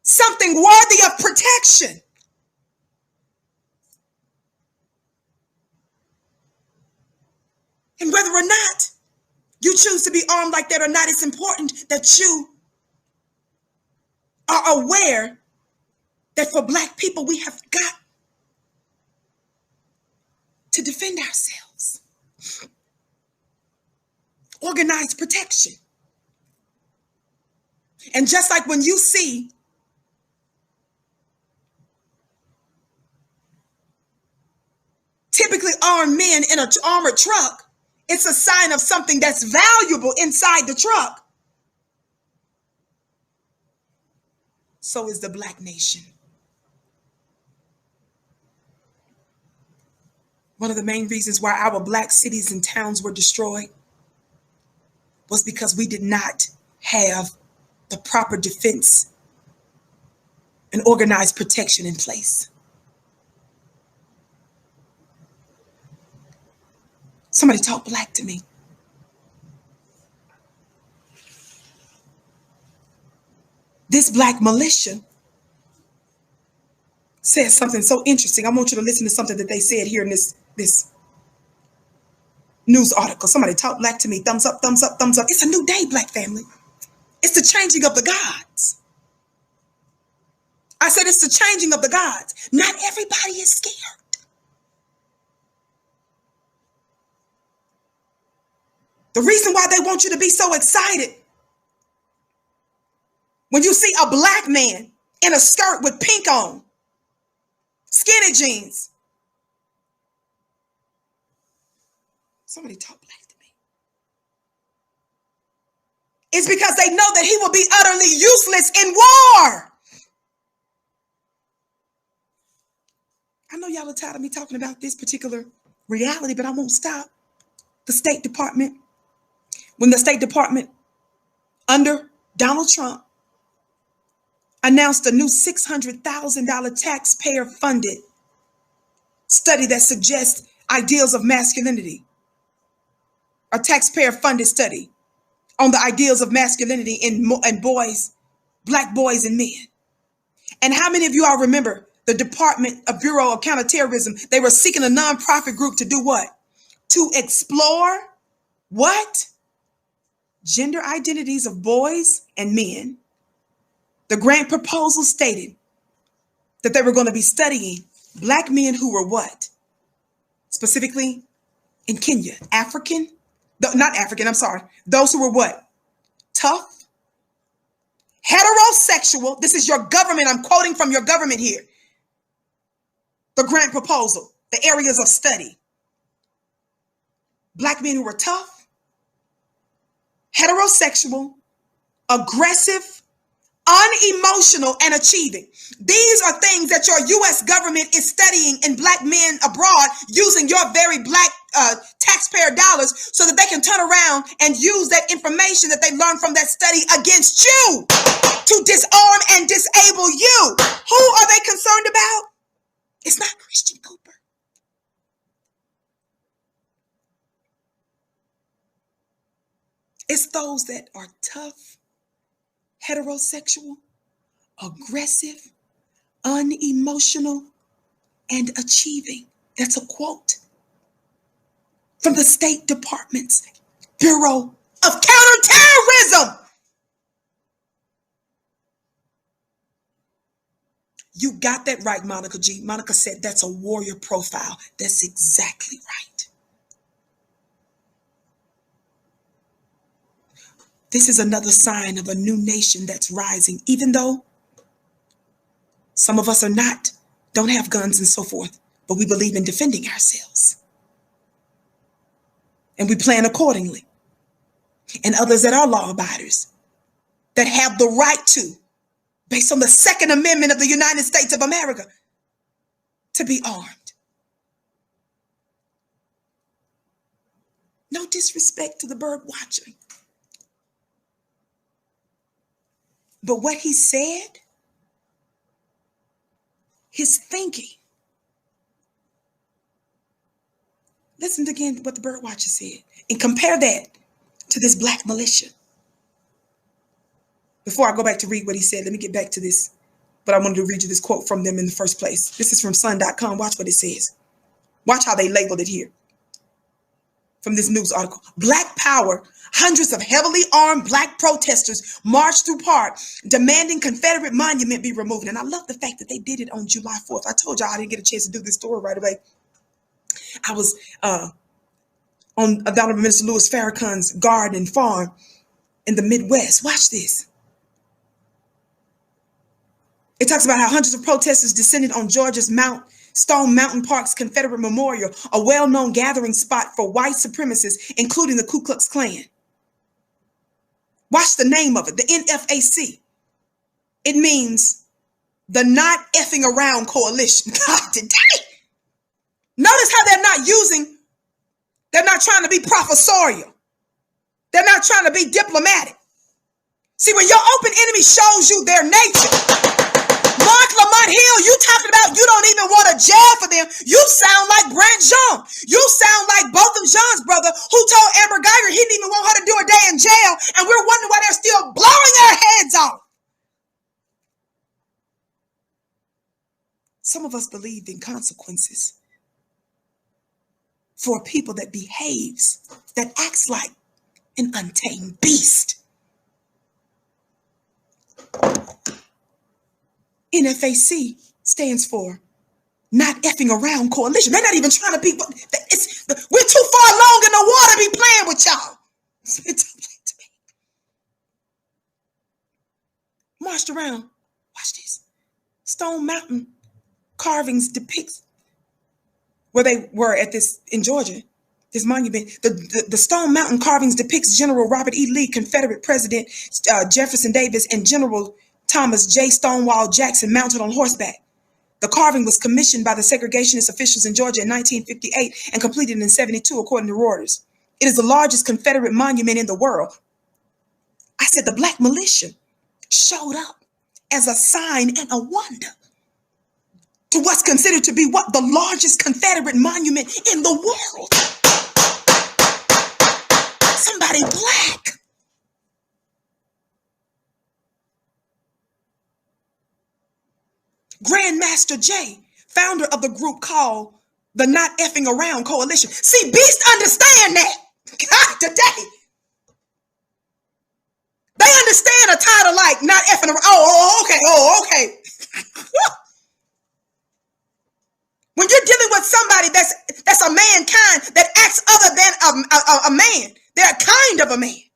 S1: something worthy of protection. And whether or not you choose to be armed like that or not, it's important that you are aware that for Black people, we have got to defend ourselves. Organized protection. And just like when you see typically armed men in an armored truck, it's a sign of something that's valuable inside the truck. So is the Black nation. One of the main reasons why our Black cities and towns were destroyed was because we did not have the proper defense and organized protection in place. Somebody talk Black to me. This Black militia says something so interesting. I want you to listen to something that they said here in this news article. Somebody talk Black to me. Thumbs up, thumbs up, thumbs up. It's a new day, Black family. It's the changing of the gods. I said it's the changing of the gods. Not everybody is scared. The reason why they want you to be so excited when you see a Black man in a skirt with pink on, skinny jeans. Somebody talk Black to me. It's because they know that he will be utterly useless in war. I know y'all are tired of me talking about this particular reality, but I won't stop. The State Department, when the State Department under Donald Trump announced a new $600,000 taxpayer-funded study that suggests ideals of masculinity, a taxpayer-funded study on the ideals of masculinity in boys, Black boys and men. And how many of you all remember the Department of Bureau of Counterterrorism? They were seeking a nonprofit group to do what? To explore what? Gender identities of boys and men. The grant proposal stated that they were going to be studying Black men who were what? Specifically in Kenya, those who were what? Tough, heterosexual. This is your government. I'm quoting from your government here. The grant proposal, the areas of study. Black men who were tough, heterosexual, aggressive, unemotional, and achieving. These are things that your U.S. government is studying in Black men abroad using your very Black taxpayer dollars so that they can turn around and use that information that they learned from that study against you to disarm and disable you. Who are they concerned about? It's not Christian Cooper. It's those that are tough, heterosexual, aggressive, unemotional, and achieving. That's a quote from the State Department's Bureau of Counterterrorism. You got that right, Monica G. Monica said that's a warrior profile. That's exactly right. This is another sign of a new nation that's rising, even though some of us don't have guns and so forth, but we believe in defending ourselves. And we plan accordingly. And others that are law abiders, that have the right to, based on the Second Amendment of the United States of America, to be armed. No disrespect to the bird watcher. But what he said, his thinking. Listen again to what the bird watcher said and compare that to this black militia. Before I go back to read what he said, let me get back to this. But I wanted to read you this quote from them in the first place. This is from sun.com. Watch what it says. Watch how they labeled it here. From this news article. Black Power. Hundreds of heavily armed black protesters marched through park demanding Confederate monument be removed. And I love the fact that they did it on July 4th. I told y'all I didn't get a chance to do this story right away. I was on Dr. Minister Louis Farrakhan's garden and farm in the Midwest. Watch this. It talks about how hundreds of protesters descended on Georgia's Stone Mountain Park's Confederate Memorial, a well-known gathering spot for white supremacists, including the Ku Klux Klan. Watch the name of it, the NFAC. It means the Not Effing Around Coalition. God, today. Notice how they're not trying to be professorial. They're not trying to be diplomatic. See, when your open enemy shows you their nature, Mark Lamont Hill, you talking about you don't even want a jail for them. You sound like Brant Jean. You sound like Botham Jean's brother who told Amber Geiger he didn't even want her to do a day in jail, and we're wondering why they're still blowing their heads off. Some of us believe in consequences for a people that behaves, that acts like an untamed beast. NFAC stands for Not Effing Around Coalition. They're not even trying to be, we're too far along in the water to be playing with y'all. Marched around, watch this. Stone Mountain carvings depicts where they were at this in Georgia, this monument. The Stone Mountain carvings depicts General Robert E. Lee, Confederate President Jefferson Davis, and General Thomas J. Stonewall Jackson mounted on horseback. The carving was commissioned by the segregationist officials in Georgia in 1958 and completed in 1972, according to Reuters. It is the largest Confederate monument in the world. I said the black militia showed up as a sign and a wonder to what's considered to be what the largest Confederate monument in the world. Somebody black. Grandmaster Jay, founder of the group called the Not Effing Around Coalition. See, beasts understand that. God, today. They understand a title like Not Effing Around. Oh, okay. When you're dealing with somebody that's a mankind that acts other than a man, they're a kind of a man.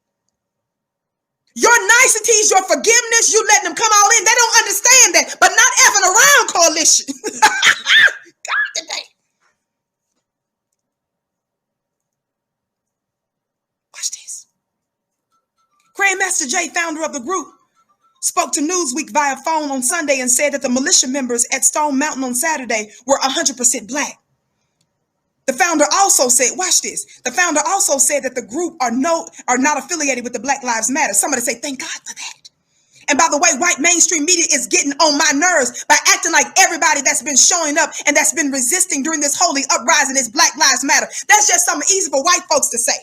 S1: Your niceties, your forgiveness, you letting them come all in. They don't understand that, but Not Effing Around Coalition. God, today. Watch this. Grandmaster Jay, founder of the group, spoke to Newsweek via phone on Sunday and said that the militia members at Stone Mountain on Saturday were 100% black. The founder also said, watch this. The founder also said that the group are not affiliated with the Black Lives Matter. Somebody say, thank God for that. And by the way, white mainstream media is getting on my nerves by acting like everybody that's been showing up and that's been resisting during this holy uprising is Black Lives Matter. That's just something easy for white folks to say.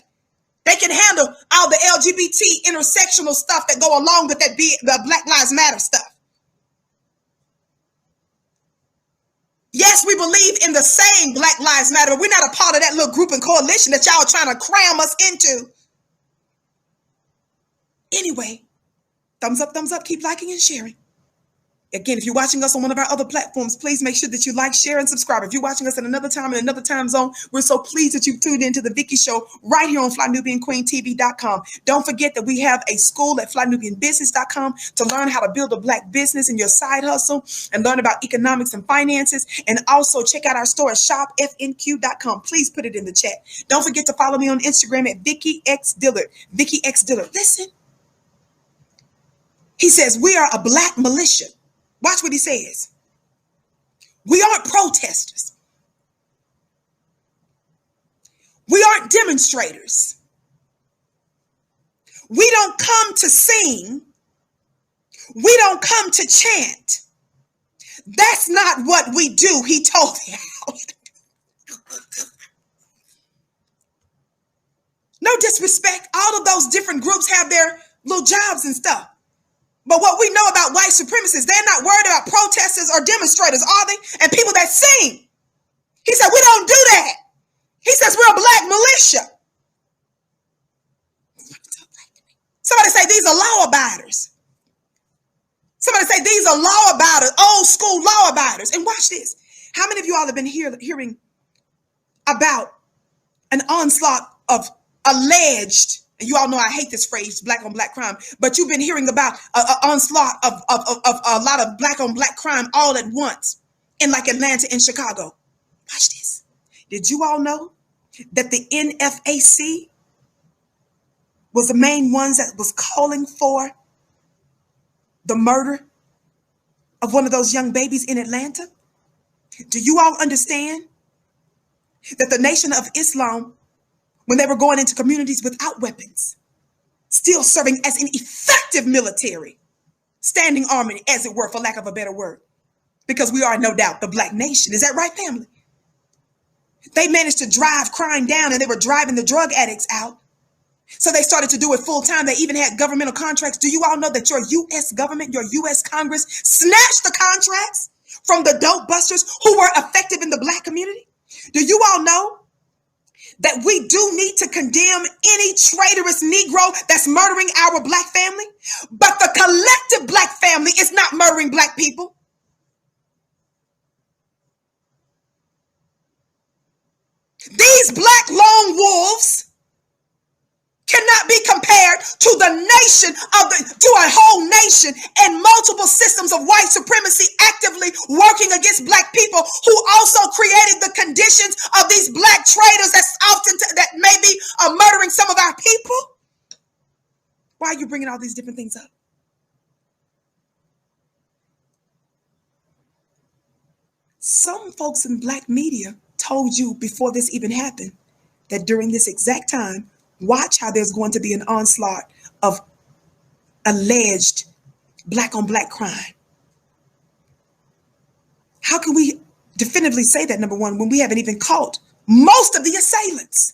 S1: They can handle all the LGBT intersectional stuff that go along with that the Black Lives Matter stuff. Yes, we believe in the same Black Lives Matter, but we're not a part of that little group and coalition that y'all are trying to cram us into. Anyway, thumbs up, keep liking and sharing. Again, if you're watching us on one of our other platforms, please make sure that you like, share, and subscribe. If you're watching us in another time, in another time zone, we're so pleased that you've tuned into the Vicky Show right here on FlyNubianQueenTV.com. Don't forget that we have a school at FlyNubianBusiness.com to learn how to build a Black business in your side hustle and learn about economics and finances. And also check out our store at ShopFNQ.com. Please put it in the chat. Don't forget to follow me on Instagram at Vicky X Dillard. Vicky X Dillard. Listen. He says, we are a Black militia. Watch what he says. We aren't protesters. We aren't demonstrators. We don't come to sing. We don't come to chant. That's not what we do, he told the house. No disrespect. All of those different groups have their little jobs and stuff. But what we know about white supremacists, they're not worried about protesters or demonstrators, are they? And people that sing. He said, we don't do that. He says, we're a Black militia. Somebody say, these are law abiders. Somebody say, these are law abiders, old school law abiders. And watch this. How many of you all have been hearing about an onslaught of alleged, and you all know I hate this phrase, Black on Black crime, but you've been hearing about an onslaught of a lot of Black on Black crime all at once in like Atlanta and Chicago. Watch this. Did you all know that the NFAC was the main ones that was calling for the murder of one of those young babies in Atlanta? Do you all understand that the Nation of Islam, when they were going into communities without weapons, still serving as an effective military, standing army, as it were, for lack of a better word, because we are no doubt the Black nation. Is that right, family? They managed to drive crime down, and they were driving the drug addicts out. So they started to do it full time. They even had governmental contracts. Do you all know that your U.S. government, your U.S. Congress snatched the contracts from the dope busters who were effective in the Black community? Do you all know that we do need to condemn any traitorous Negro that's murdering our Black family? But the collective Black family is not murdering Black people. These Black lone wolves cannot be compared to the nation to a whole nation and multiple systems of white supremacy actively working against Black people, who also created the conditions of these Black traitors that may be murdering some of our people. Why are you bringing all these different things up? Some folks in Black media told you before this even happened that during this exact time, watch how there's going to be an onslaught of alleged Black on Black crime. How can we definitively say that, number one, when we haven't even caught most of the assailants?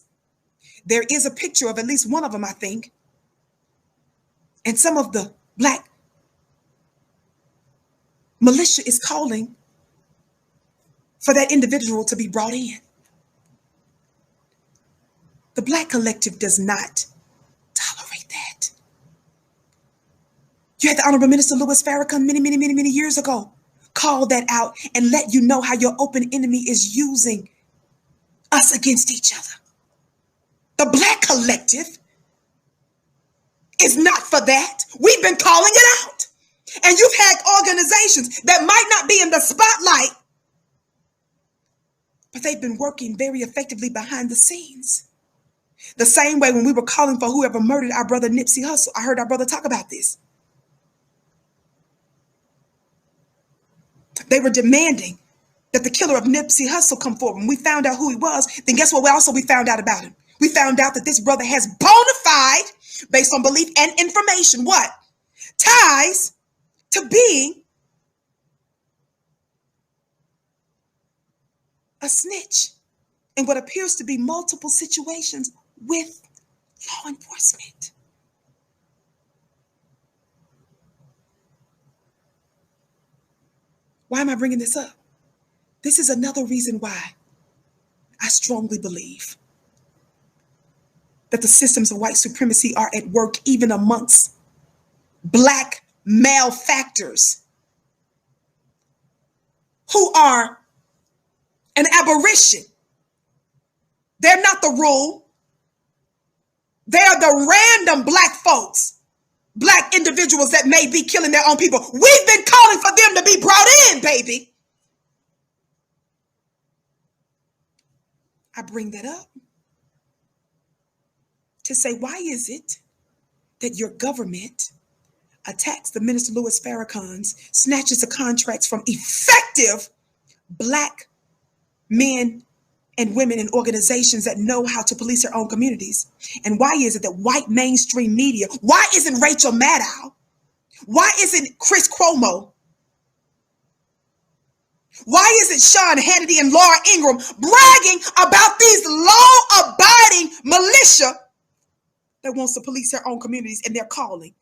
S1: There is a picture of at least one of them, I think. And some of the Black militia is calling for that individual to be brought in. The Black collective does not tolerate that. You had the Honorable Minister Louis Farrakhan many years ago call that out and let you know how your open enemy is using us against each other. The Black collective is not for that. We've been calling it out. And you've had organizations that might not be in the spotlight, but they've been working very effectively behind the scenes. The same way when we were calling for whoever murdered our brother Nipsey Hussle. I heard our brother talk about this. They were demanding that the killer of Nipsey Hussle come forward. When we found out who he was, then guess what? We found out about him. We found out that this brother has bona fide, based on belief and information, what? Ties to being a snitch in what appears to be multiple situations with law enforcement. Why am I bringing this up? This is another reason why I strongly believe that the systems of white supremacy are at work even amongst black malefactors who are an aberration. They're not the rule. They are the random black folks, black individuals that may be killing their own people. We've been calling for them to be brought in, baby. I bring that up to say, why is it that your government attacks the Minister Louis Farrakhan's, snatches the contracts from effective black men and women and organizations that know how to police their own communities? And why is it that white mainstream media, why isn't Rachel Maddow, why isn't Chris Cuomo, why isn't Sean Hannity and Laura Ingraham bragging about these law-abiding militia that wants to police their own communities, and they're calling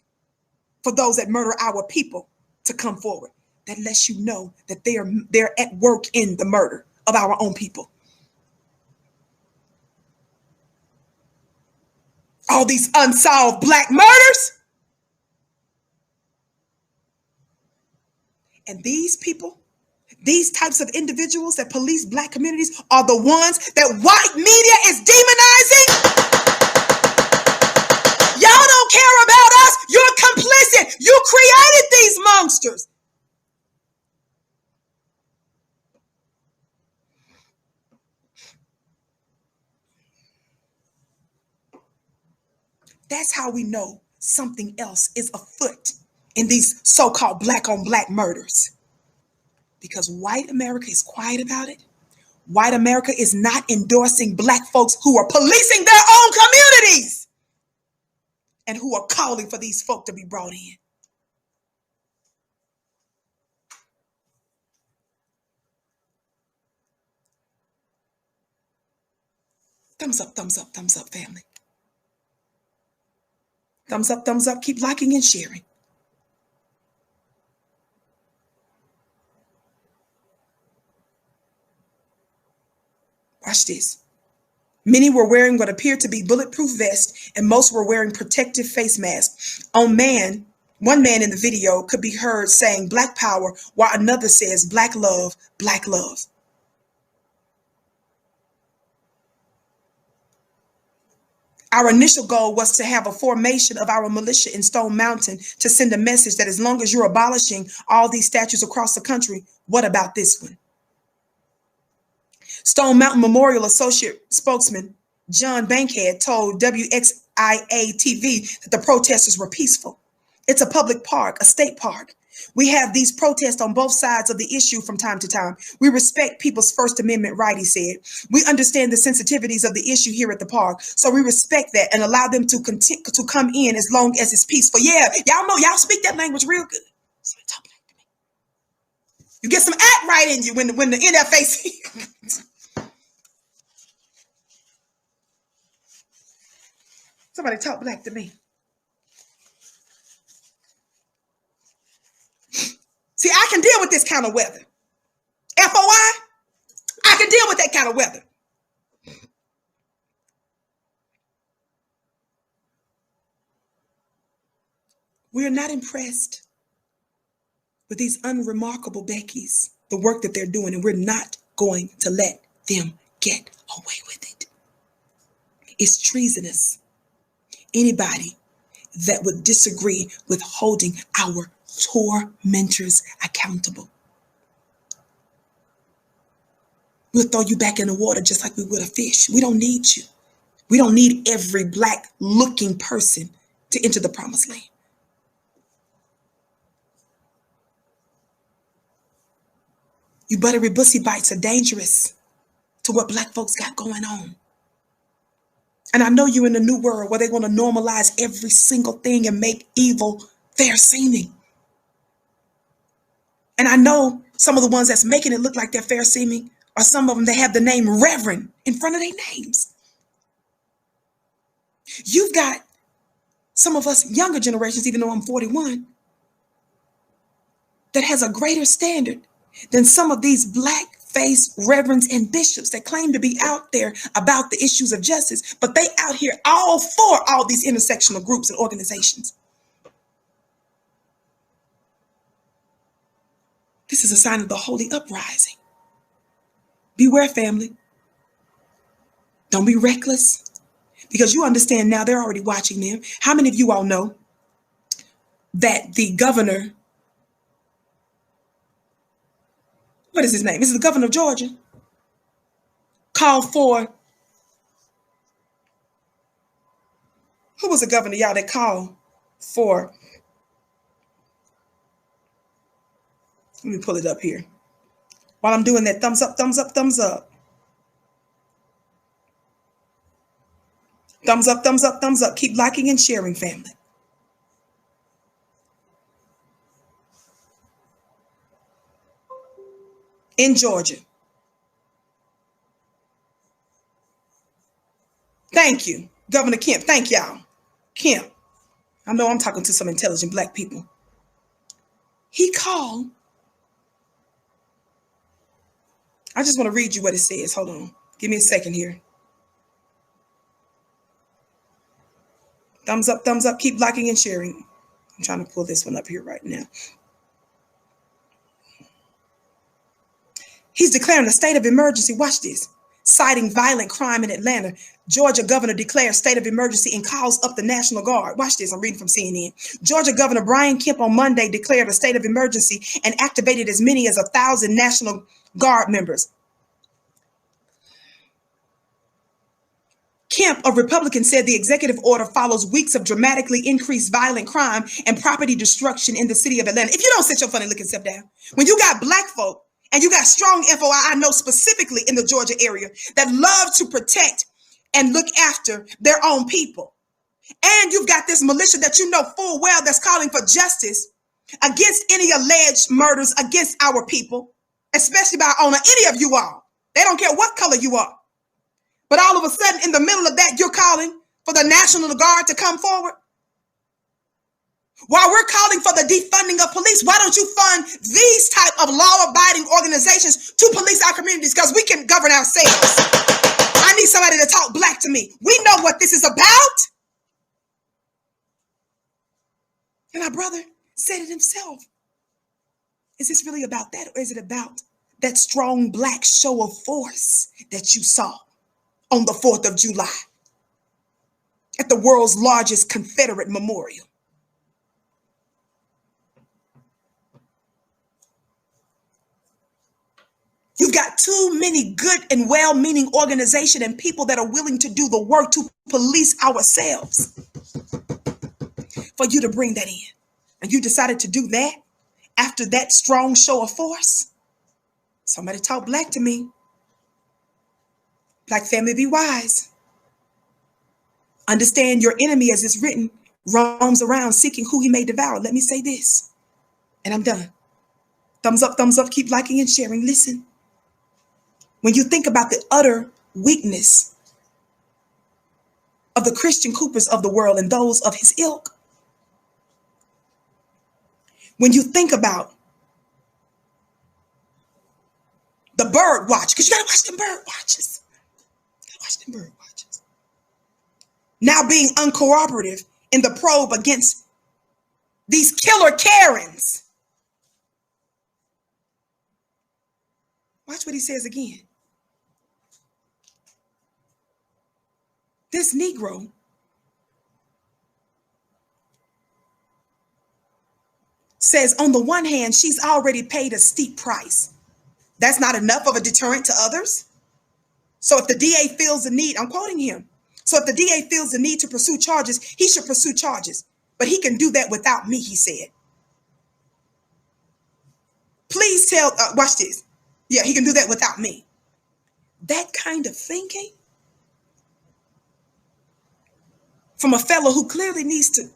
S1: for those that murder our people to come forward? That lets you know that they're at work in the murder of our own people. All these unsolved black murders. And these people, these types of individuals that police black communities are the ones that white media is demonizing. Y'all don't care about us. You're complicit. You created these monsters. That's how we know something else is afoot in these so-called black on black murders. Because white America is quiet about it. White America is not endorsing black folks who are policing their own communities and who are calling for these folk to be brought in. Thumbs up, thumbs up, thumbs up, family. Thumbs up, thumbs up. Keep liking and sharing. Watch this. Many were wearing what appeared to be bulletproof vests, and most were wearing protective face masks. One man in the video could be heard saying Black Power, while another says Black Love, Black Love. Our initial goal was to have a formation of our militia in Stone Mountain to send a message that as long as you're abolishing all these statues across the country, what about this one? Stone Mountain Memorial Associate Spokesman John Bankhead told WXIA-TV that the protesters were peaceful. It's a public park, a state park. We have these protests on both sides of the issue from time to time. We respect people's First Amendment right, he said. We understand the sensitivities of the issue here at the park, so we respect that and allow them to continue to come in as long as it's peaceful. Yeah, y'all know, y'all speak that language real good. So talk back to me. You get some act right in you when the NFAC. Somebody talk black to me. See, I can deal with this kind of weather. FOI, I can deal with that kind of weather. We are not impressed with these unremarkable Beckys, the work that they're doing, and we're not going to let them get away with it. It's treasonous. Anybody that would disagree with holding our tormentors accountable. We'll throw you back in the water just like we would a fish. We don't need you. We don't need every black looking person to enter the promised land. You buttery bussy bites are dangerous to what black folks got going on. And I know you're in a new world where they want to normalize every single thing and make evil fair seeming. And I know some of the ones that's making it look like they're fair seeming are some of them that have the name Reverend in front of their names. You've got some of us younger generations, even though I'm 41, that has a greater standard than some of these black face reverends and bishops that claim to be out there about the issues of justice, but they out here all for all these intersectional groups and organizations. This is a sign of the holy uprising. Beware, family. Don't be reckless, because you understand now they're already watching them. How many of you all know that the governor, what is his name? This is the governor of Georgia, called for, who was the governor, y'all, that called for, let me pull it up here. While I'm doing that, thumbs up, thumbs up, thumbs up. Thumbs up, thumbs up, thumbs up. Keep liking and sharing, family. In Georgia. Thank you, Governor Kemp. Thank y'all. Kemp. I know I'm talking to some intelligent Black people. He called. I just want to read you what it says. Hold on. Give me a second here. Thumbs up, thumbs up. Keep liking and sharing. I'm trying to pull this one up here right now. He's declaring a state of emergency. Watch this. Citing violent crime in Atlanta, Georgia governor declares state of emergency and calls up the National Guard. Watch this. I'm reading from CNN. Georgia Governor Brian Kemp on Monday declared a state of emergency and activated as many as 1,000 National Guard members. Kemp, a Republican, said the executive order follows weeks of dramatically increased violent crime and property destruction in the city of Atlanta. If you don't sit your funny looking self down, when you got Black folk and you got strong FOI, I know specifically in the Georgia area, that love to protect and look after their own people. And you've got this militia that you know full well that's calling for justice against any alleged murders against our people, especially by owner any of you all. They don't care what color you are. But all of a sudden, in the middle of that, you're calling for the National Guard to come forward. While we're calling for the defunding of police, why don't you fund these type of law-abiding organizations to police our communities? Because we can govern ourselves. I need somebody to talk Black to me. We know what this is about. And our brother said it himself. Is this really about that, or is it about that strong Black show of force that you saw on the 4th of July at the world's largest Confederate memorial? You've got too many good and well-meaning organizations and people that are willing to do the work to police ourselves for you to bring that in. And you decided to do that after that strong show of force? Somebody talk Black to me. Black family, be wise. Understand your enemy, as it's written, roams around seeking who he may devour. Let me say this, and I'm done. Thumbs up, keep liking and sharing. Listen, when you think about the utter weakness of the Christian Coopers of the world and those of his ilk, when you think about the bird watch, because you got to watch them bird watches. Watch them bird watches. Now being uncooperative in the probe against these killer Karens. Watch what he says again. This Negro says, on the one hand, she's already paid a steep price. That's not enough of a deterrent to others. So if the DA feels the need, I'm quoting him. So if the DA feels the need to pursue charges, he should pursue charges. But he can do that without me, he said. Please tell, watch this. Yeah, he can do that without me. That kind of thinking from a fellow who clearly needs to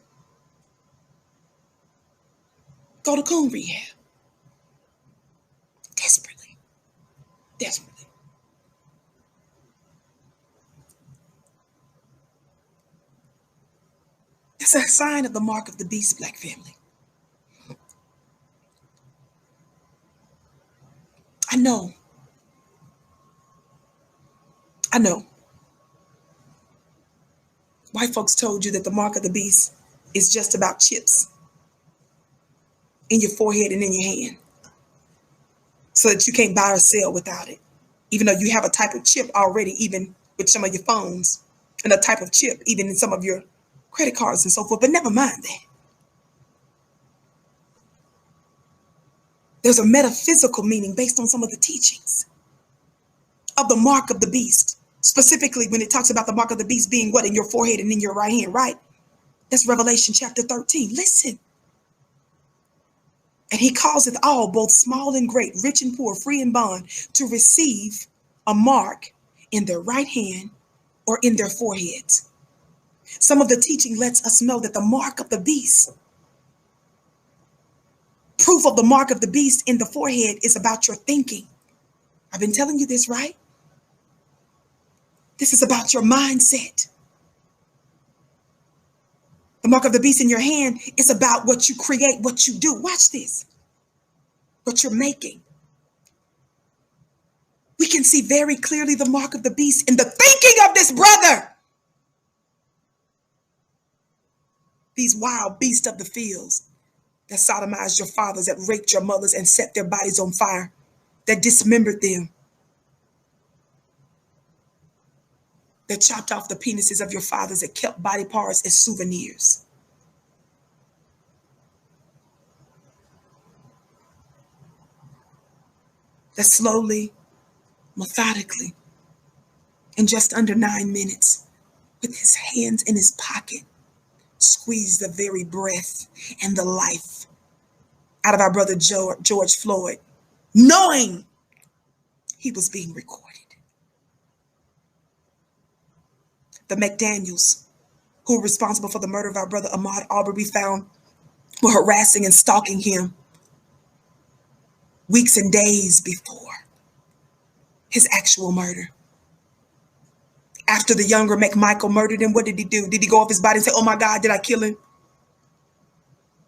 S1: go to coon rehab. Desperately. That's a sign of the mark of the beast, Black family. I know I know. White folks told you that the mark of the beast is just about chips in your forehead and in your hand, so that you can't buy or sell without it, even though you have a type of chip already, even with some of your phones, and a type of chip even in some of your credit cards and so forth. But never mind that. There's a metaphysical meaning based on some of the teachings of the mark of the beast, specifically when it talks about the mark of the beast being what, in your forehead and in your right hand, right? That's Revelation chapter 13. Listen. And he causeth all, both small and great, rich and poor, free and bond, to receive a mark in their right hand or in their foreheads. Some of the teaching lets us know that the mark of the beast, proof of the mark of the beast in the forehead, is about your thinking. I've been telling you this, right? This is about your mindset. The mark of the beast in your hand is about what you create, what you do. Watch this. What you're making. We can see very clearly the mark of the beast in the thinking of this brother. These wild beasts of the fields that sodomized your fathers, that raped your mothers and set their bodies on fire, that dismembered them, that chopped off the penises of your fathers, that kept body parts as souvenirs. That slowly, methodically, in just under 9 minutes, with his hands in his pocket, squeezed the very breath and the life out of our brother George Floyd, knowing he was being recorded. The McDaniels, who were responsible for the murder of our brother Ahmaud Arbery, we found were harassing and stalking him weeks and days before his actual murder. After the younger McMichael murdered him, what did he do? Did he go off his body and say, oh my God, did I kill him?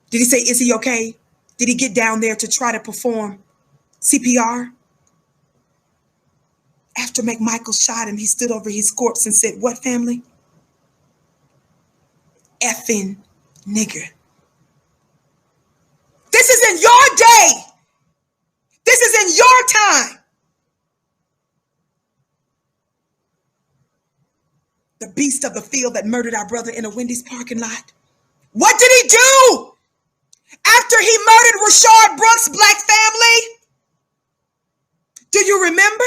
S1: Did he say, is he okay? Did he get down there to try to perform CPR? After McMichael shot him, he stood over his corpse and said, what, family? Effing nigger. This is in your day. This is in your time. The beast of the field that murdered our brother in a Wendy's parking lot. What did he do after he murdered Rashard Brooks' black family? Do you remember?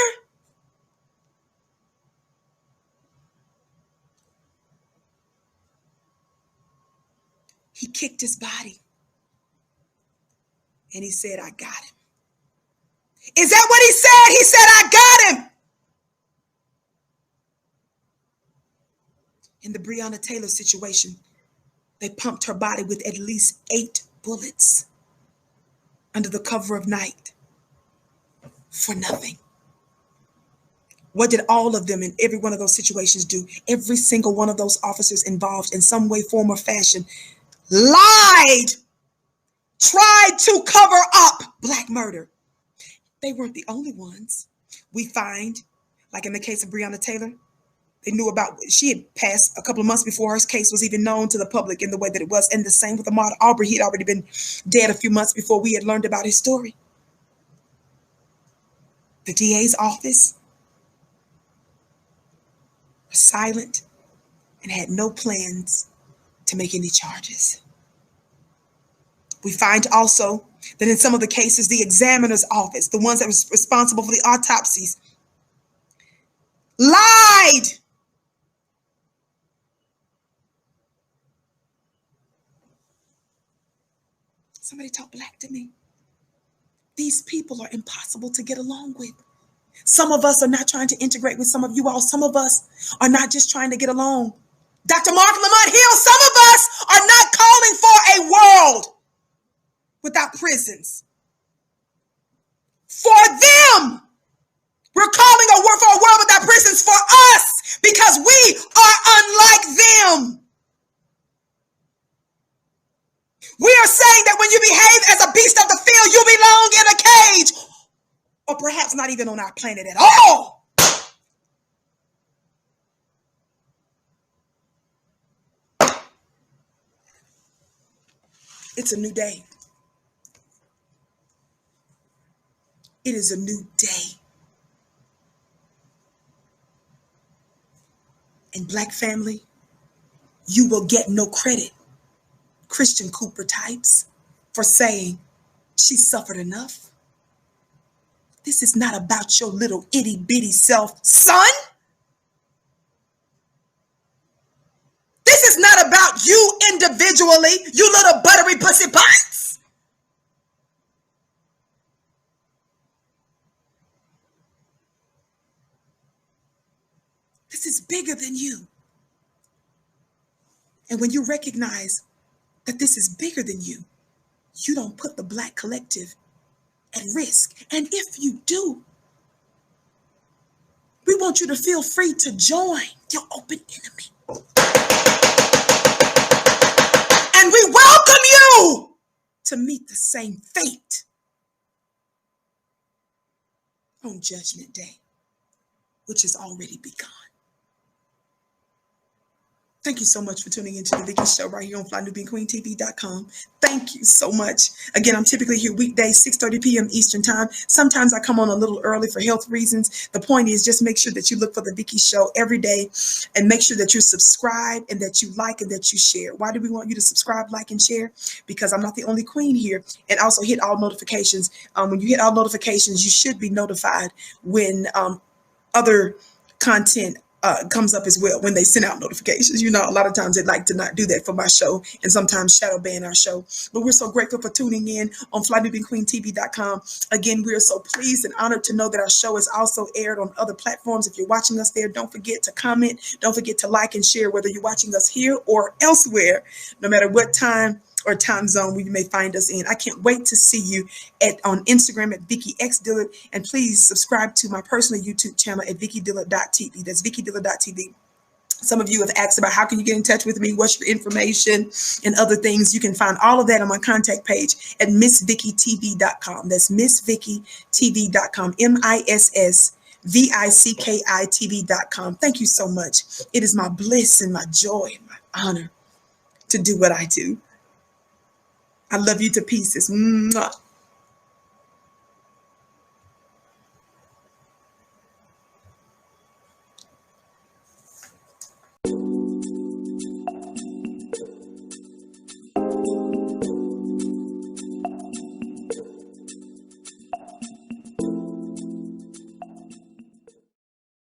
S1: He kicked his body and he said, I got him. Is that what he said? He said, I got him. In the Breonna Taylor situation, they pumped her body with at least 8 bullets under the cover of night for nothing. What did all of them in every one of those situations do? Every single one of those officers involved in some way, form, or fashion lied, tried to cover up black murder. They weren't the only ones. We find, like in the case of Breonna Taylor, they knew about, she had passed a couple of months before her case was even known to the public in the way that it was. And the same with Ahmaud Arbery. He had already been dead a few months before we had learned about his story. The DA's office was silent and had no plans to make any charges. We find also that in some of the cases, the examiner's office, the ones that was responsible for the autopsies, lied. Somebody talk black to me. These people are impossible to get along with. Some of us are not trying to integrate with some of you all. Some of us are not just trying to get along. Dr. Mark Lamont Hill, some of us are not calling for a world without prisons. For them, we're calling for a world without prisons for us because we are unlike them. We are saying that when you behave as a beast of the field, you belong in a cage, or perhaps not even on our planet at all. It's a new day. It is a new day. And Black family, you will get no credit, Christian Cooper types, for saying she suffered enough. This is not about your little itty bitty self, son. This is not about you individually, you little buttery pussy pots. This is bigger than you. And when you recognize that this is bigger than you, you don't put the Black collective at risk. And if you do, we want you to feel free to join your open enemy. And we welcome you to meet the same fate on Judgment Day, which has already begun. Thank you so much for tuning into the Vicky Show right here on FlyNewBeingQueenTV.com. Thank you so much. Again, I'm typically here weekdays, 6:30 p.m. Eastern Time. Sometimes I come on a little early for health reasons. The point is just make sure that you look for the Vicky Show every day and make sure that you're subscribed and that you like and that you share. Why do we want you to subscribe, like, and share? Because I'm not the only queen here. And also hit all notifications. When you hit all notifications, you should be notified when other content comes up as well, when they send out notifications. You know, a lot of times they like to not do that for my show and sometimes shadow ban our show. But we're so grateful for tuning in on FlyNewBeingQueenTV.com. Again, we are so pleased and honored to know that our show is also aired on other platforms. If you're watching us there, don't forget to comment. Don't forget to like and share, whether you're watching us here or elsewhere, no matter what time or time zone you may find us in. I can't wait to see you on Instagram at Vicky X Dillard, and please subscribe to my personal YouTube channel at VickyDillard.tv. That's VickyDillard.tv. Some of you have asked about how can you get in touch with me, what's your information, and other things. You can find all of that on my contact page at MissVickyTV.com. That's MissVickyTV.com. MissVickiTV.com. Thank you so much. It is my bliss and my joy and my honor to do what I do. I love you to pieces. Mwah.